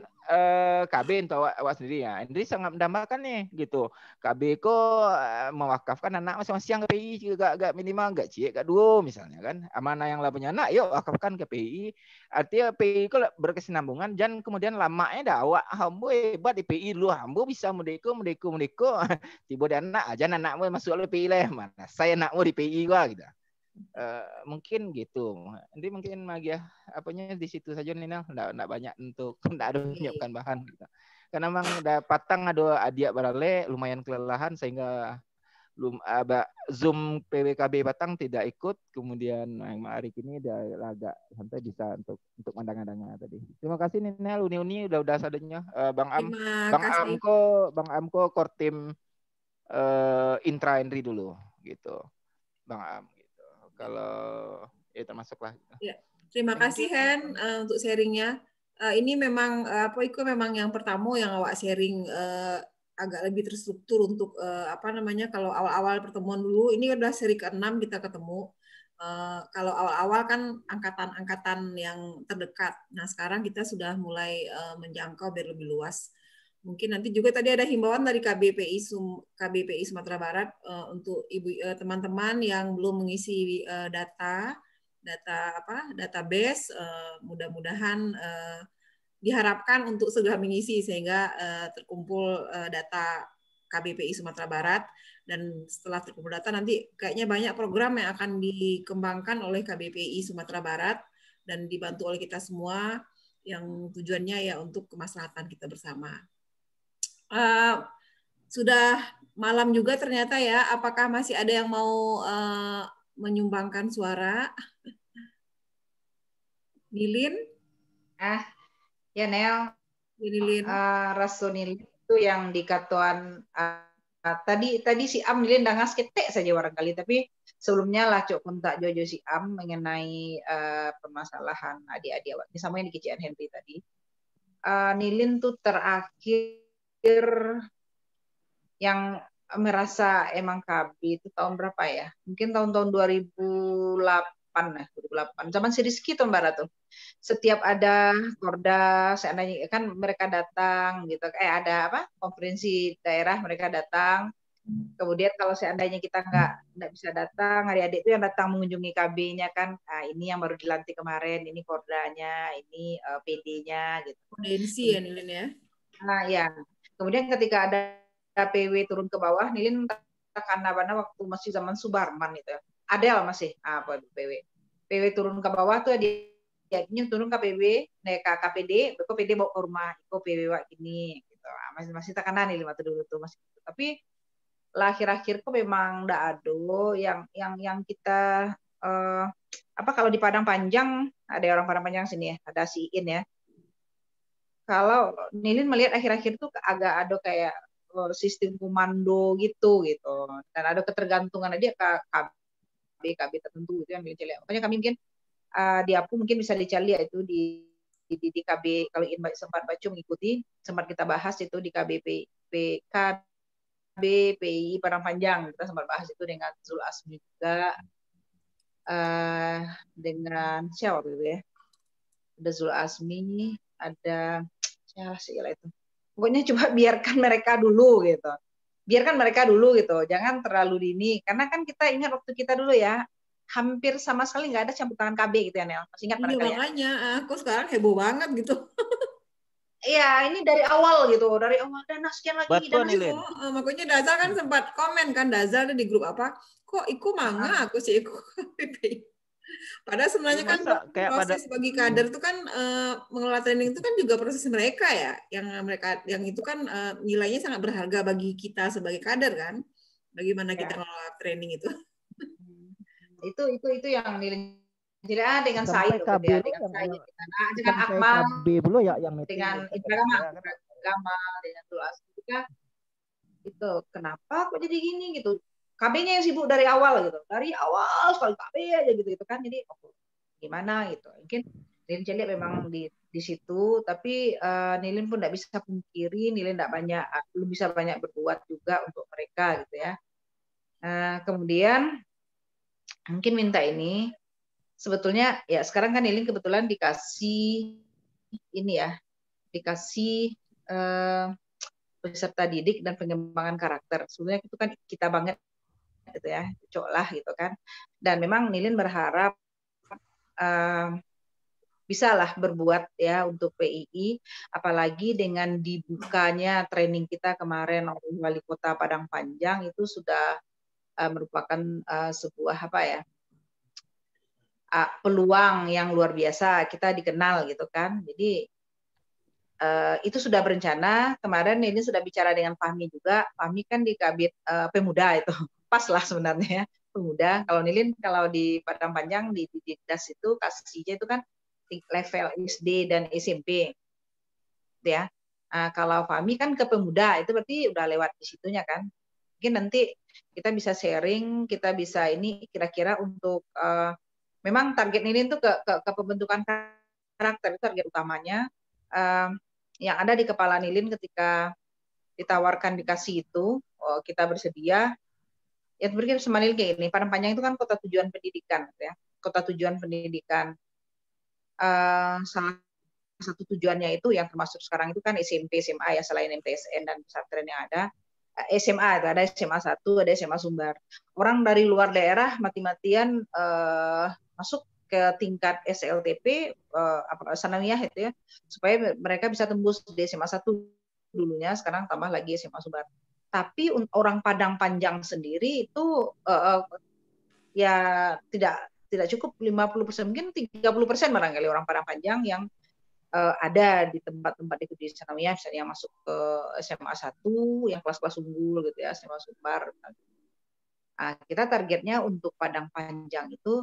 KB untuk awak sendiri ya? Andri sangat mendambakan nih gitu. KB kok mewakafkan anak masing-masing ke PI juga agak minimal enggak cie enggak dua misalnya kan. Amanah yang lah punya anak yuk wakafkan ke PI. Artinya PI kok berkesinambungan dan kemudian lamanya dah awak hambo hebat di PI dulu hambo bisa merdeka tiba di anak aja anakmu masuk ke PI lah mana saya anakmu di PI gua gitu. Mungkin gitu. Nanti mungkin Magia apanya di situ saja Nina, enggak banyak untuk enggak ada menyiapkan bahan gitu. Karena memang udah patang ada adik barale lumayan kelelahan sehingga Zoom PWKB Batang tidak ikut, kemudian yang hari ini udah agak santai bisa untuk mandang-mandangnya tadi. Terima kasih Nina, Uni udah sadanya Bang Amko core team Intra Henry dulu gitu. Bang Am. Kalau termasuklah. Ya, terima kasih Hen untuk sharingnya. Ini memang itu memang yang pertama yang awak sharing agak lebih terstruktur untuk kalau awal-awal pertemuan dulu ini udah seri ke-6 kita ketemu. Kalau awal-awal kan angkatan-angkatan yang terdekat. Nah sekarang kita sudah mulai menjangkau biar lebih luas. Mungkin nanti juga tadi ada himbauan dari KBPI Sumatera Barat untuk teman-teman yang belum mengisi database, mudah-mudahan diharapkan untuk segera mengisi sehingga terkumpul data KBPI Sumatera Barat, dan setelah terkumpul data nanti kayaknya banyak program yang akan dikembangkan oleh KBPI Sumatera Barat dan dibantu oleh kita semua yang tujuannya ya untuk kemaslahatan kita bersama. Sudah malam juga ternyata ya. Apakah masih ada yang mau menyumbangkan suara? Nilin? Ya Nel. Nilin. Rasonil itu yang di katuan tadi si Am Nilin dangas ketek saja barangkali, tapi sebelumnya lah cok kontak Jojo si Am mengenai permasalahan adik-adik awak. Ini sama yang di kecian Henry tadi. Nilin tuh terakhir yang merasa emang KB itu tahun berapa ya? Mungkin tahun-tahun 2008. Zaman si Rizky tuh Mbak Ratu. Setiap ada Korda, seandainya kan mereka datang gitu. Ada konferensi daerah mereka datang. Kemudian kalau seandainya kita nggak bisa datang, adik-adik itu yang datang mengunjungi KB-nya kan. Ini yang baru dilantik kemarin, ini Kordanya, ini PD-nya gitu. Kondensi ya Nilin ya. Nah ya. Kemudian ketika ada PW turun ke bawah, Nilin karena waktu masih zaman Subarman itu. Ada masih PW. PW turun ke bawah tuh dia turun ke PB, naik ke KPD, kok PD bawa ke rumah, kok PW wak gini gitu. Masih tekanan nih lima dulu tuh masih. Tapi akhir-akhir kok memang ndak ada yang kita apa kalau di Padang Panjang ada orang Padang Panjang sini ya, ada si In ya. Kalau Nilin melihat akhir-akhir tuh agak ada kayak sistem komando gitu dan ada ketergantungan dia ke KB tertentu gitu yang Nilin lihat. Makanya kami mungkin di aku mungkin bisa dicari itu di KB kalau In sempat baca mengikuti sempat kita bahas itu di KBPI Padang Panjang kita sempat bahas itu dengan Zul Asmi juga dengan siapa gitu ya, ada Zul Asmi, ada siapa sih itu, pokoknya coba biarkan mereka dulu gitu, jangan terlalu dini karena kan kita ingat waktu kita dulu ya hampir sama sekali nggak ada campur tangan KB gitu ya Nel, masih ingat mereka ya? Makanya aku sekarang heboh banget gitu. Iya, ini dari awal dana sekian lagi. Betul nih, Lin. Makanya Dazal kan sempat komen kan, Dazal di grup apa, kok iku manga aku sih iku PPI. Padahal sebenarnya kan proses bagi kader itu kan mengelola training itu kan juga proses mereka ya, yang itu kan nilainya sangat berharga bagi kita sebagai kader kan, bagaimana kita mengelola training itu. Itu yang nilai dengan saya dengan Akmal dengan Ibrahima dengan Tulas itu kenapa kok jadi gini gitu, KB-nya yang sibuk dari awal sekali KB aja gitu kan, jadi gimana gitu. Mungkin Nilin lihat memang di situ, tapi Nilin pun tidak bisa pungkiri Nilin belum bisa banyak berbuat juga untuk mereka gitu ya. Kemudian mungkin minta ini sebetulnya ya sekarang kan Nilin kebetulan dikasih peserta didik dan pengembangan karakter. Sebenarnya itu kan kita banget gitu ya, cocok lah gitu kan. Dan memang Nilin berharap bisalah berbuat ya untuk PII, apalagi dengan dibukanya training kita kemarin oleh Wali Kota Padang Panjang itu sudah merupakan sebuah peluang yang luar biasa, kita dikenal gitu kan. Jadi itu sudah berencana. Kemarin ini sudah bicara dengan Fahmi juga. Fahmi kan di Kabit Pemuda itu pas lah sebenarnya ya, Pemuda. Kalau Nilin kalau di Padang Panjang di Dikdas itu kasihnya itu kan level SD dan SMP ya. Kalau Fahmi kan ke Pemuda itu berarti udah lewat di situnya kan. Mungkin nanti kita bisa sharing, kita bisa ini kira-kira untuk memang target ini tuh ke pembentukan karakter, itu target utamanya yang ada di kepala Nilin ketika ditawarkan dikasih itu, kita bersedia. Ya berarti sama Nilin kayak ini, Padang Panjang itu kan kota tujuan pendidikan ya, kota tujuan pendidikan. Salah satu tujuannya itu yang termasuk sekarang itu kan SMP, SMA ya, selain MTSN dan pesantren yang ada. SMA itu ada SMA 1, ada SMA Sumbar. Orang dari luar daerah mati-matian masuk ke tingkat SLTP sanawiyah itu ya, supaya mereka bisa tembus di SMA 1 dulunya, sekarang tambah lagi SMA Sumbar. Tapi orang Padang Panjang sendiri itu ya tidak cukup 50%, mungkin 30% barangkali orang Padang Panjang yang ada di tempat-tempat itu di sanawiyah, misalnya yang masuk ke SMA 1 yang kelas-kelas unggul gitu ya, SMA Sumbar. Kita targetnya untuk Padang Panjang itu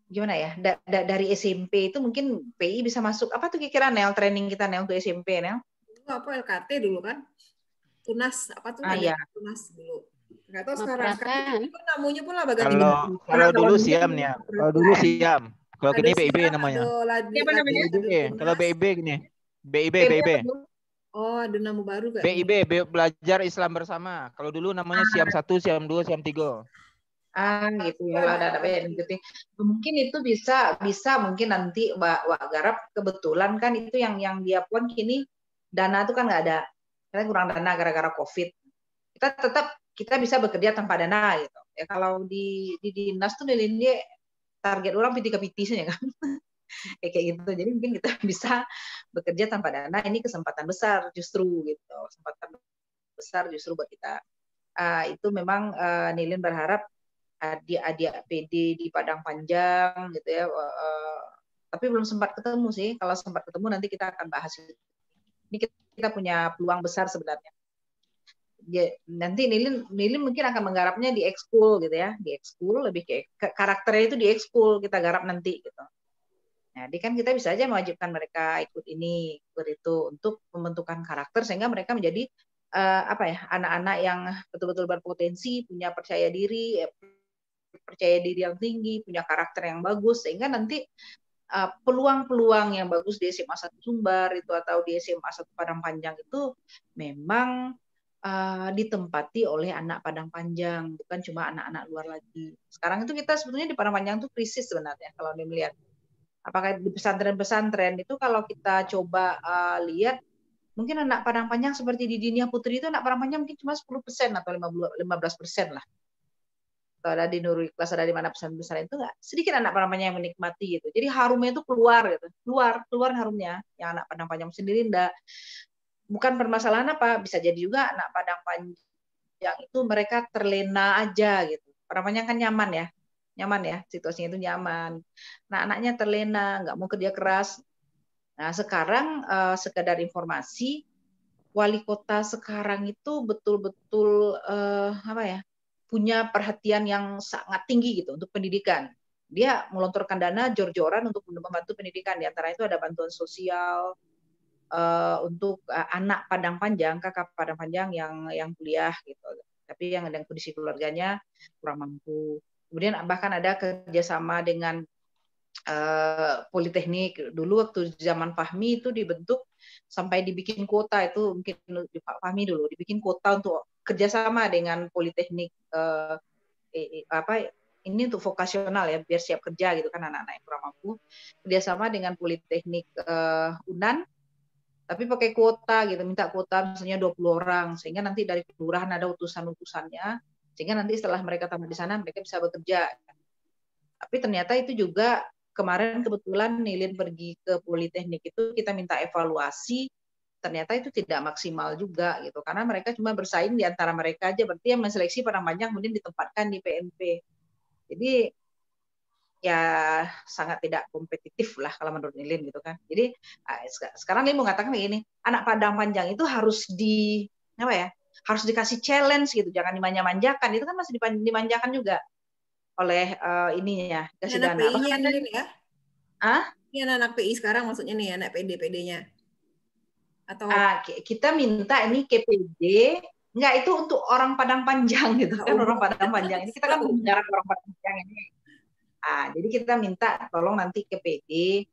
gimana ya, dari SMP itu mungkin PI bisa masuk apa tuh kira-kira Nel, training kita Nel untuk SMP Nel? Apa LKT dulu kan? Tunas apa tuh? Iya. Tunas dulu. Nggak tahu sekarang itu namanya pun lah bagian kalau dulu Siam nih ya. Kalau dulu Siam. Kalau gini BIB namanya. Siapa namanya? Kalau BIB gini. BIB. Oh, ada nama baru kan? BIB, Belajar Islam Bersama. Kalau dulu namanya Siam 1, Siam 2, Siam 3. Gitu ya, ada mungkin itu bisa mungkin nanti Wak Garap kebetulan kan itu yang dia pun kini dana itu kan nggak ada, kita kurang dana gara-gara COVID. Kita bisa bekerja tanpa dana gitu ya. Kalau di dinas tuh dia target orang piti-piti saja kan. Kayak gitu. Jadi mungkin kita bisa bekerja tanpa dana. Ini kesempatan besar justru gitu. Kesempatan besar justru buat kita. Itu memang Nilin berharap adik-adik PD di Padang Panjang gitu ya. Tapi belum sempat ketemu sih. Kalau sempat ketemu nanti kita akan bahas. Ini kita punya peluang besar sebenarnya. Nanti Nilin mungkin akan menggarapnya di ekskul gitu ya, di ekskul lebih ke karakternya itu di ekskul kita garap nanti gitu. Nah, jadi kan kita bisa aja mewajibkan mereka ikut ini, ikut itu untuk pembentukan karakter sehingga mereka menjadi anak-anak yang betul-betul berpotensi, punya percaya diri yang tinggi, punya karakter yang bagus sehingga nanti peluang-peluang yang bagus di SMA 1 Sumbar itu atau di SMA 1 Padang Panjang itu memang ditempati oleh anak Padang Panjang, bukan cuma anak-anak luar lagi. Sekarang itu kita sebetulnya di Padang Panjang itu krisis sebenarnya kalau melihat. Apakah di pesantren-pesantren itu kalau kita coba lihat, mungkin anak Padang Panjang seperti di Dinia Putri itu anak Padang Panjang mungkin cuma 10% atau 15% lah. Atau ada di Nurul Ikhlas, ada di mana pesantren itu nggak sedikit anak Padang Panjang yang menikmati gitu. Jadi harumnya itu keluar gitu, keluar harumnya. Yang anak Padang Panjang sendiri enggak. Bukan permasalahan apa, bisa jadi juga anak Padang Panjang itu mereka terlena aja gitu. Padang Panjang kan nyaman ya, situasinya itu nyaman. Nah, anaknya terlena, nggak mau kerja keras. Nah, sekarang sekedar informasi, wali kota sekarang itu betul-betul punya perhatian yang sangat tinggi gitu untuk pendidikan. Dia melontorkan dana jor-joran untuk membantu pendidikan. Di antara itu ada bantuan sosial untuk anak Padang Panjang, kakak Padang Panjang yang kuliah gitu. Tapi yang ada kondisi keluarganya kurang mampu. Kemudian bahkan ada kerjasama dengan Politeknik. Dulu waktu zaman Fahmi itu dibentuk sampai dibikin kuota, itu mungkin Pak Fahmi dulu dibikin kuota untuk kerjasama dengan Politeknik ini untuk vokasional ya, biar siap kerja gitu kan anak-anak yang kurang mampu. Kerjasama dengan Politeknik Unan, tapi pakai kuota gitu, minta kuota misalnya 20 orang, sehingga nanti dari kelurahan ada utusan-utusannya, sehingga nanti setelah mereka tamat di sana mereka bisa bekerja. Tapi ternyata itu juga kemarin kebetulan Nilin pergi ke Politeknik itu kita minta evaluasi, ternyata itu tidak maksimal juga gitu, karena mereka cuma bersaing di antara mereka aja, berarti yang menseleksi Padang Panjang kemudian ditempatkan di PNP. Jadi ya sangat tidak kompetitif lah kalau menurut Nilin gitu kan. Jadi sekarang Nilin mengatakan begini, anak Padang Panjang itu harus harus dikasih challenge gitu, jangan dimanja-manjakan. Itu kan masih dimanjakan juga oleh ininya, kasih dana. PI-nya Nilin ya? Ini anak PI sekarang maksudnya nih, anak PD-PD-nya. Atau kita minta ini KPD, enggak, itu untuk orang Padang Panjang gitu kan, orang Padang Panjang ini kita kan menggarap orang Padang Panjang ini. Jadi kita minta tolong nanti ke PD,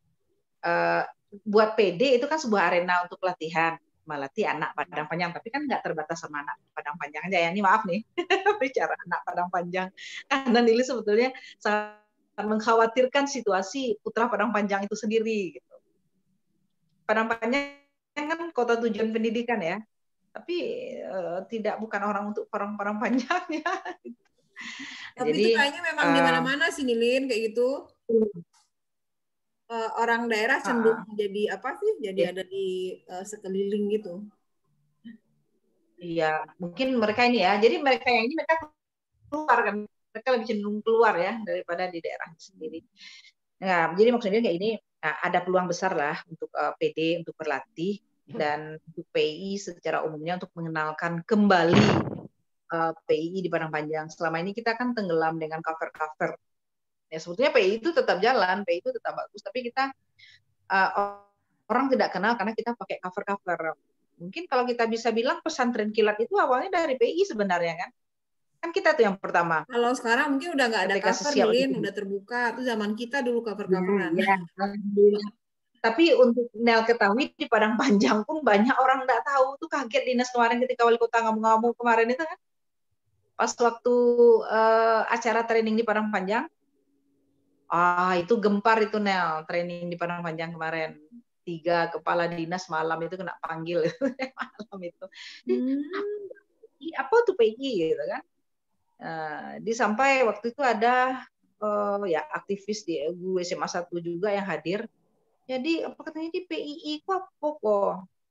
buat PD itu kan sebuah arena untuk pelatihan, melatih anak Padang Panjang, tapi kan nggak terbatas sama anak Padang Panjang aja ya. Ini maaf nih, bicara anak Padang Panjang, karena Nili sebetulnya sangat mengkhawatirkan situasi putra Padang Panjang itu sendiri. Gitu. Padang Panjang kan kota tujuan pendidikan ya, tapi bukan orang untuk orang Padang Panjang ya. Tapi jadi, itu kayaknya memang di mana-mana sih Nilin kayak gitu. Orang daerah cenderung jadi apa sih? Jadi ada di sekeliling gitu. Iya, mungkin mereka ini ya. Jadi mereka yang ini mereka keluar kan. Mereka lebih cenderung keluar ya daripada di daerah sendiri. Nah, jadi maksudnya kayak ini ada peluang besar lah untuk PD untuk berlatih dan untuk PI secara umumnya untuk mengenalkan kembali PI di Padang Panjang. Selama ini kita kan tenggelam dengan cover-cover. Ya sebetulnya PI itu tetap jalan, PI itu tetap bagus, tapi kita orang tidak kenal karena kita pakai cover-cover. Mungkin kalau kita bisa bilang pesantren kilat itu awalnya dari PI sebenarnya kan? Kan kita tuh yang pertama. Kalau sekarang mungkin udah nggak ada cover, Nilin, udah terbuka. Itu zaman kita dulu cover-coveran. Ya, tapi untuk Nel ketahui di Padang Panjang pun banyak orang nggak tahu. Tuh kaget Dinas kemarin ketika wali kota ngomong-ngomong kemarin itu kan. Pas waktu acara training di Padang Panjang, itu gempar itu Nel, training di Padang Panjang kemarin. 3 kepala dinas malam itu kena panggil malam itu. Apa tuh PI gitu kan? Sampai waktu itu ada aktivis di SMA 1 juga yang hadir. Jadi apa katanya di PII kok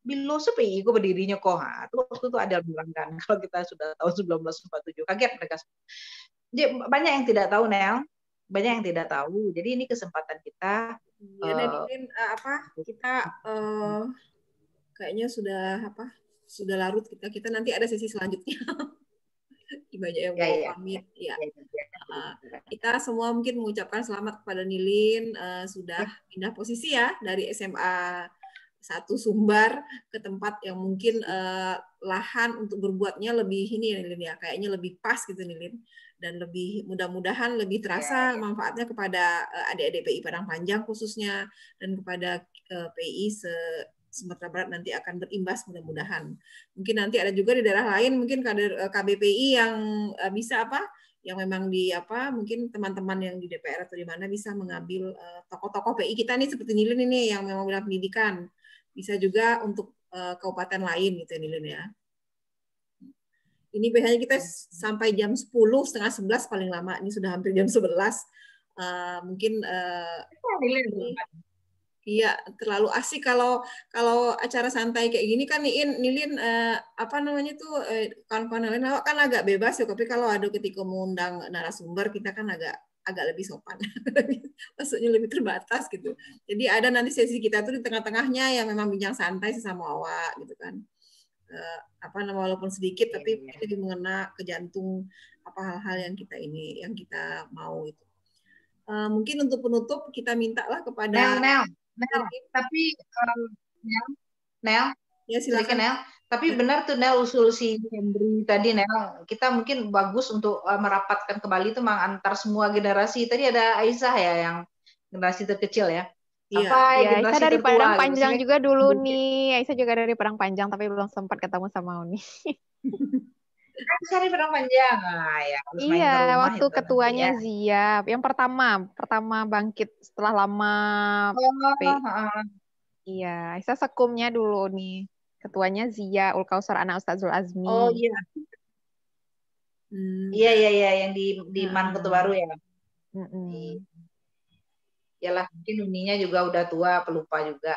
Bilo PII kok berdirinya kok. Waktu itu ada bilang kan kalau kita sudah tahun 1947 kaget mereka. banyak yang tidak tahu, Nel. Banyak yang tidak tahu. Jadi ini kesempatan kita. Ya, Nadine, kita kayaknya sudah larut kita nanti ada sesi selanjutnya. Banyak yang mau pamit. Ya. Kita semua mungkin mengucapkan selamat kepada Nilin sudah pindah posisi ya dari SMA 1 Sumbar ke tempat yang mungkin lahan untuk berbuatnya lebih ini Nilin ya, kayaknya lebih pas gitu Nilin, dan lebih mudah-mudahan lebih terasa manfaatnya kepada adik-adik PI Padang Panjang khususnya, dan kepada PI Sumatera Barat nanti akan berimbas mudah-mudahan. Mungkin nanti ada juga di daerah lain mungkin kader KBPI yang bisa yang memang mungkin teman-teman yang di DPR atau di mana bisa mengambil tokoh-tokoh PI kita nih seperti Nilin ini yang memang bidang pendidikan. Bisa juga untuk kabupaten lain gitu Nilin ya. Ini biasanya kita sampai jam 10, setengah 11 paling lama. Ini sudah hampir jam 11. Mungkin iya terlalu asik kalau acara santai kayak gini kan Nilin kawan-kawan lain awak kan agak bebas ya, tapi kalau ada ketika mengundang narasumber kita kan agak lebih sopan, maksudnya lebih terbatas gitu. Jadi ada nanti sesi kita tuh di tengah-tengahnya yang memang bincang santai sesama awak gitu kan. Walaupun sedikit tapi lebih mengena ke jantung hal-hal yang kita mau itu. Mungkin untuk penutup kita mintalah kepada Nel, tapi Nel, ya silakan Nel. Tapi benar tuh Nel usul si Henry tadi Nel. Kita mungkin bagus untuk merapatkan kembali itu antar semua generasi. Tadi ada Aisyah ya yang generasi terkecil ya. Iya, Aisyah dari tertua, Padang Panjang gitu. juga dulu nih. Aisyah juga dari Padang Panjang tapi belum sempat ketemu sama Uni. Aisyah dari Padang Panjang. Iya, waktu ketuanya Zia. Yang pertama bangkit setelah lama. Iya, Aisyah sekumnya dulu nih. Ketuanya Zia, Ulkausar anak Ustazul Azmi. Oh iya. Iya, yang di Man Kota Baru ya. Yalah, mungkin Uninya juga udah tua, pelupa juga.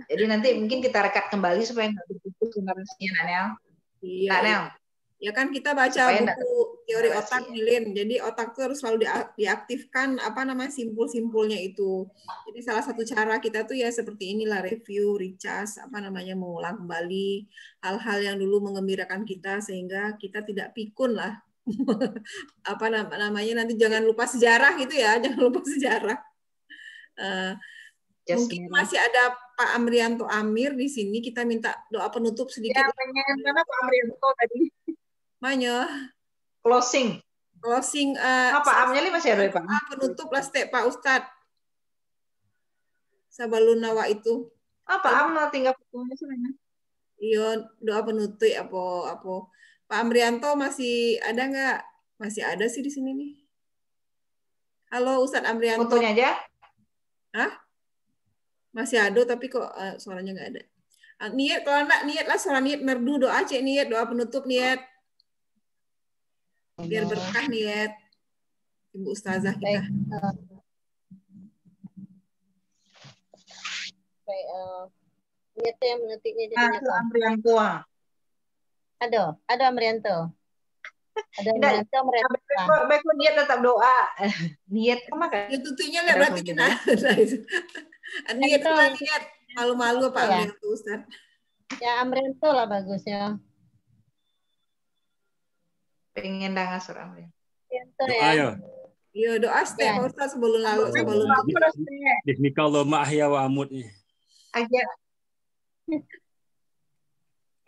Jadi nanti mungkin kita rekat kembali supaya nggak terputus generasinya, Nel. Iya. Nel. Ya kan kita baca buku teori otak Nilin. Jadi otak itu harus selalu diaktifkan simpul-simpulnya itu. Jadi salah satu cara kita tuh ya seperti inilah, review, recast, mengulang kembali hal-hal yang dulu mengembirakan kita sehingga kita tidak pikun lah. Nanti jangan lupa sejarah gitu ya, jangan lupa sejarah. Mungkin masih ada Pak Amrianto Amir di sini. Kita minta doa penutup sedikit. Ya, pengen mana Pak Amrianto tadi? Mana? Closing. Pak Amnya masih ada Pak? Penutup lah Pak Ustadz. Sabalun nawa itu. Pak Am tinggal fotonya sebenarnya. Iya, doa penutup apa. Pak Amrianto masih ada nggak? Masih ada sih di sini nih. Halo Ustadz Amrianto. Fotonya aja? Hah? Masih ada tapi kok suaranya nggak ada. Niat kalau enggak niat lah suara niat merdu doa niat doa penutup niat. Biar berkah niat. Ibu Ustazah kita. Baik, niat yang menetiknya jadi nyata. Amrianto. Ada Amrianto. Ada Amrianto. Baiklah niat tetap doa. Niat kemana? Ya tentunya lah berarti kena. Niat. Malu-malu Pak Amrianto Ustaz. Ya Amrianto lah bagusnya. Pengen dah ngasur Amrianto. Doa ya. Iya doa Pak Ustaz sebelum Bismillahirrahmanirrahim ahya wa amut. Aja.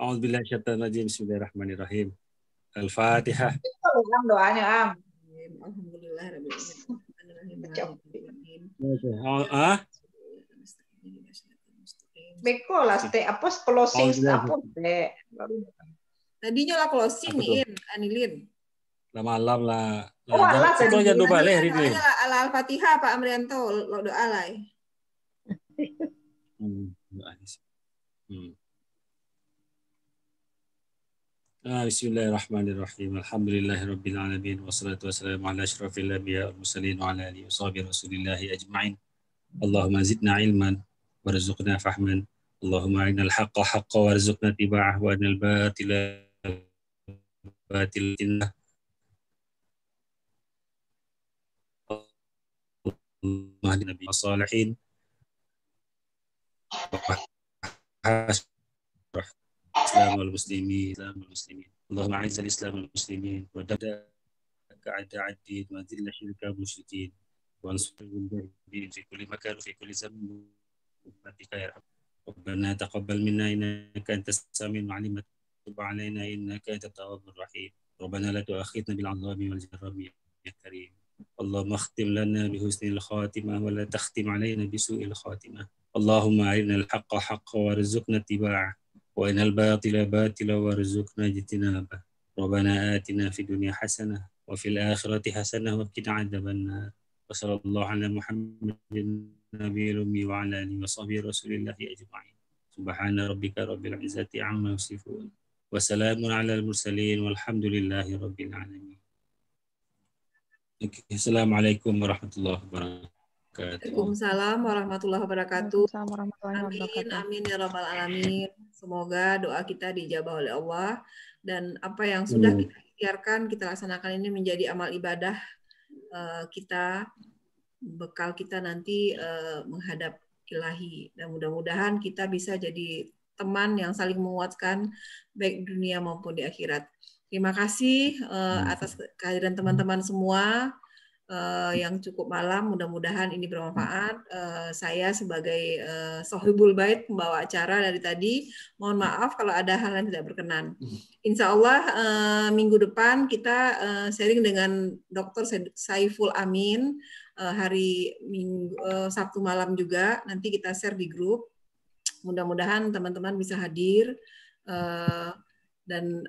A'udzubillahi minasyaitonir rajim. Bismillahirrahmanirrahim. Al-Fatihah. Doanya Am. Beko lah closing Tadinya lah closing nih Anilin. Malam lah. Itu aja doa balik hari ini. Al-Fatihah Pak Amrianto lo doa lah. Bismillahirrahmanirrahim. Alhamdulillahirabbil alamin wassalatu wassalamu ala asyrafil anbiya'i wal mursalin wa ala alihi washabihi rasulillahi ajma'in. Allahumma zidna ilman warzuqna fahman. Allahumma arinal haqqa haqqan warzuqna tiba'ah wa arinal batila batilan. اهدنا بالصالحين الإسلام والمسلمين اللهم أعز الإسلام والمسلمين ودمر أعداء الدين وذل الشرك والمشركين وانصر المجاهدين في كل مكان وفي كل زمن برحمتك يا رب. ربنا تقبل منا إنك أنت السميع العليم وتب علينا إنك أنت التواب الرحيم. ربنا لا تؤاخذنا بالعذاب والجرم يا كريم. اللهم اختم لنا بحسن الخاتمة ولا تختم علينا بسوء الخاتمة. اللهم أرنا الحق حقا وارزقنا اتباعه وأرنا الباطل باطلا وارزقنا اجتنابه. ربنا آتنا في الدنيا حسنة وفي الآخرة حسنة وقنا عذاب النار. وصلى الله على محمد النبي الأمي وعلى آله وصحبه رسول الله أجمعين. سبحان ربك رب العزة عما يصفون وسلام على المرسلين والحمد لله رب العالمين. Assalamualaikum warahmatullahi wabarakatuh. Waalaikumsalam warahmatullahi wabarakatuh. Waalaikumsalam warahmatullahi Amin, wabarakatuh. amin ya rabbal alamin. Semoga doa kita dijabah oleh Allah dan apa yang sudah kita ikhtiarkan kita laksanakan ini menjadi amal ibadah kita, bekal kita nanti menghadap ilahi, dan mudah-mudahan kita bisa jadi teman yang saling menguatkan baik dunia maupun di akhirat. Terima kasih atas kehadiran teman-teman semua yang cukup malam. Mudah-mudahan ini bermanfaat. Saya sebagai Sohibul Bait pembawa acara dari tadi, mohon maaf kalau ada hal yang tidak berkenan. Insya Allah minggu depan kita sharing dengan Dr. Saiful Amin hari Sabtu malam juga. Nanti kita share di grup. Mudah-mudahan teman-teman bisa hadir dan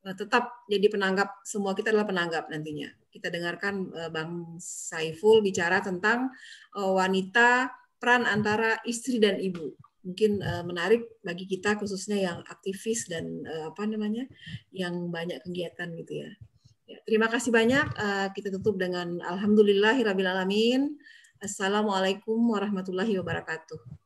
tetap jadi penanggap. Semua kita adalah penanggap nantinya. Kita dengarkan Bang Saiful bicara tentang wanita, peran antara istri dan ibu. Mungkin menarik bagi kita khususnya yang aktivis dan yang banyak kegiatan gitu ya. Terima kasih banyak. Kita tutup dengan alhamdulillahirabbil alamin. Assalamualaikum warahmatullahi wabarakatuh.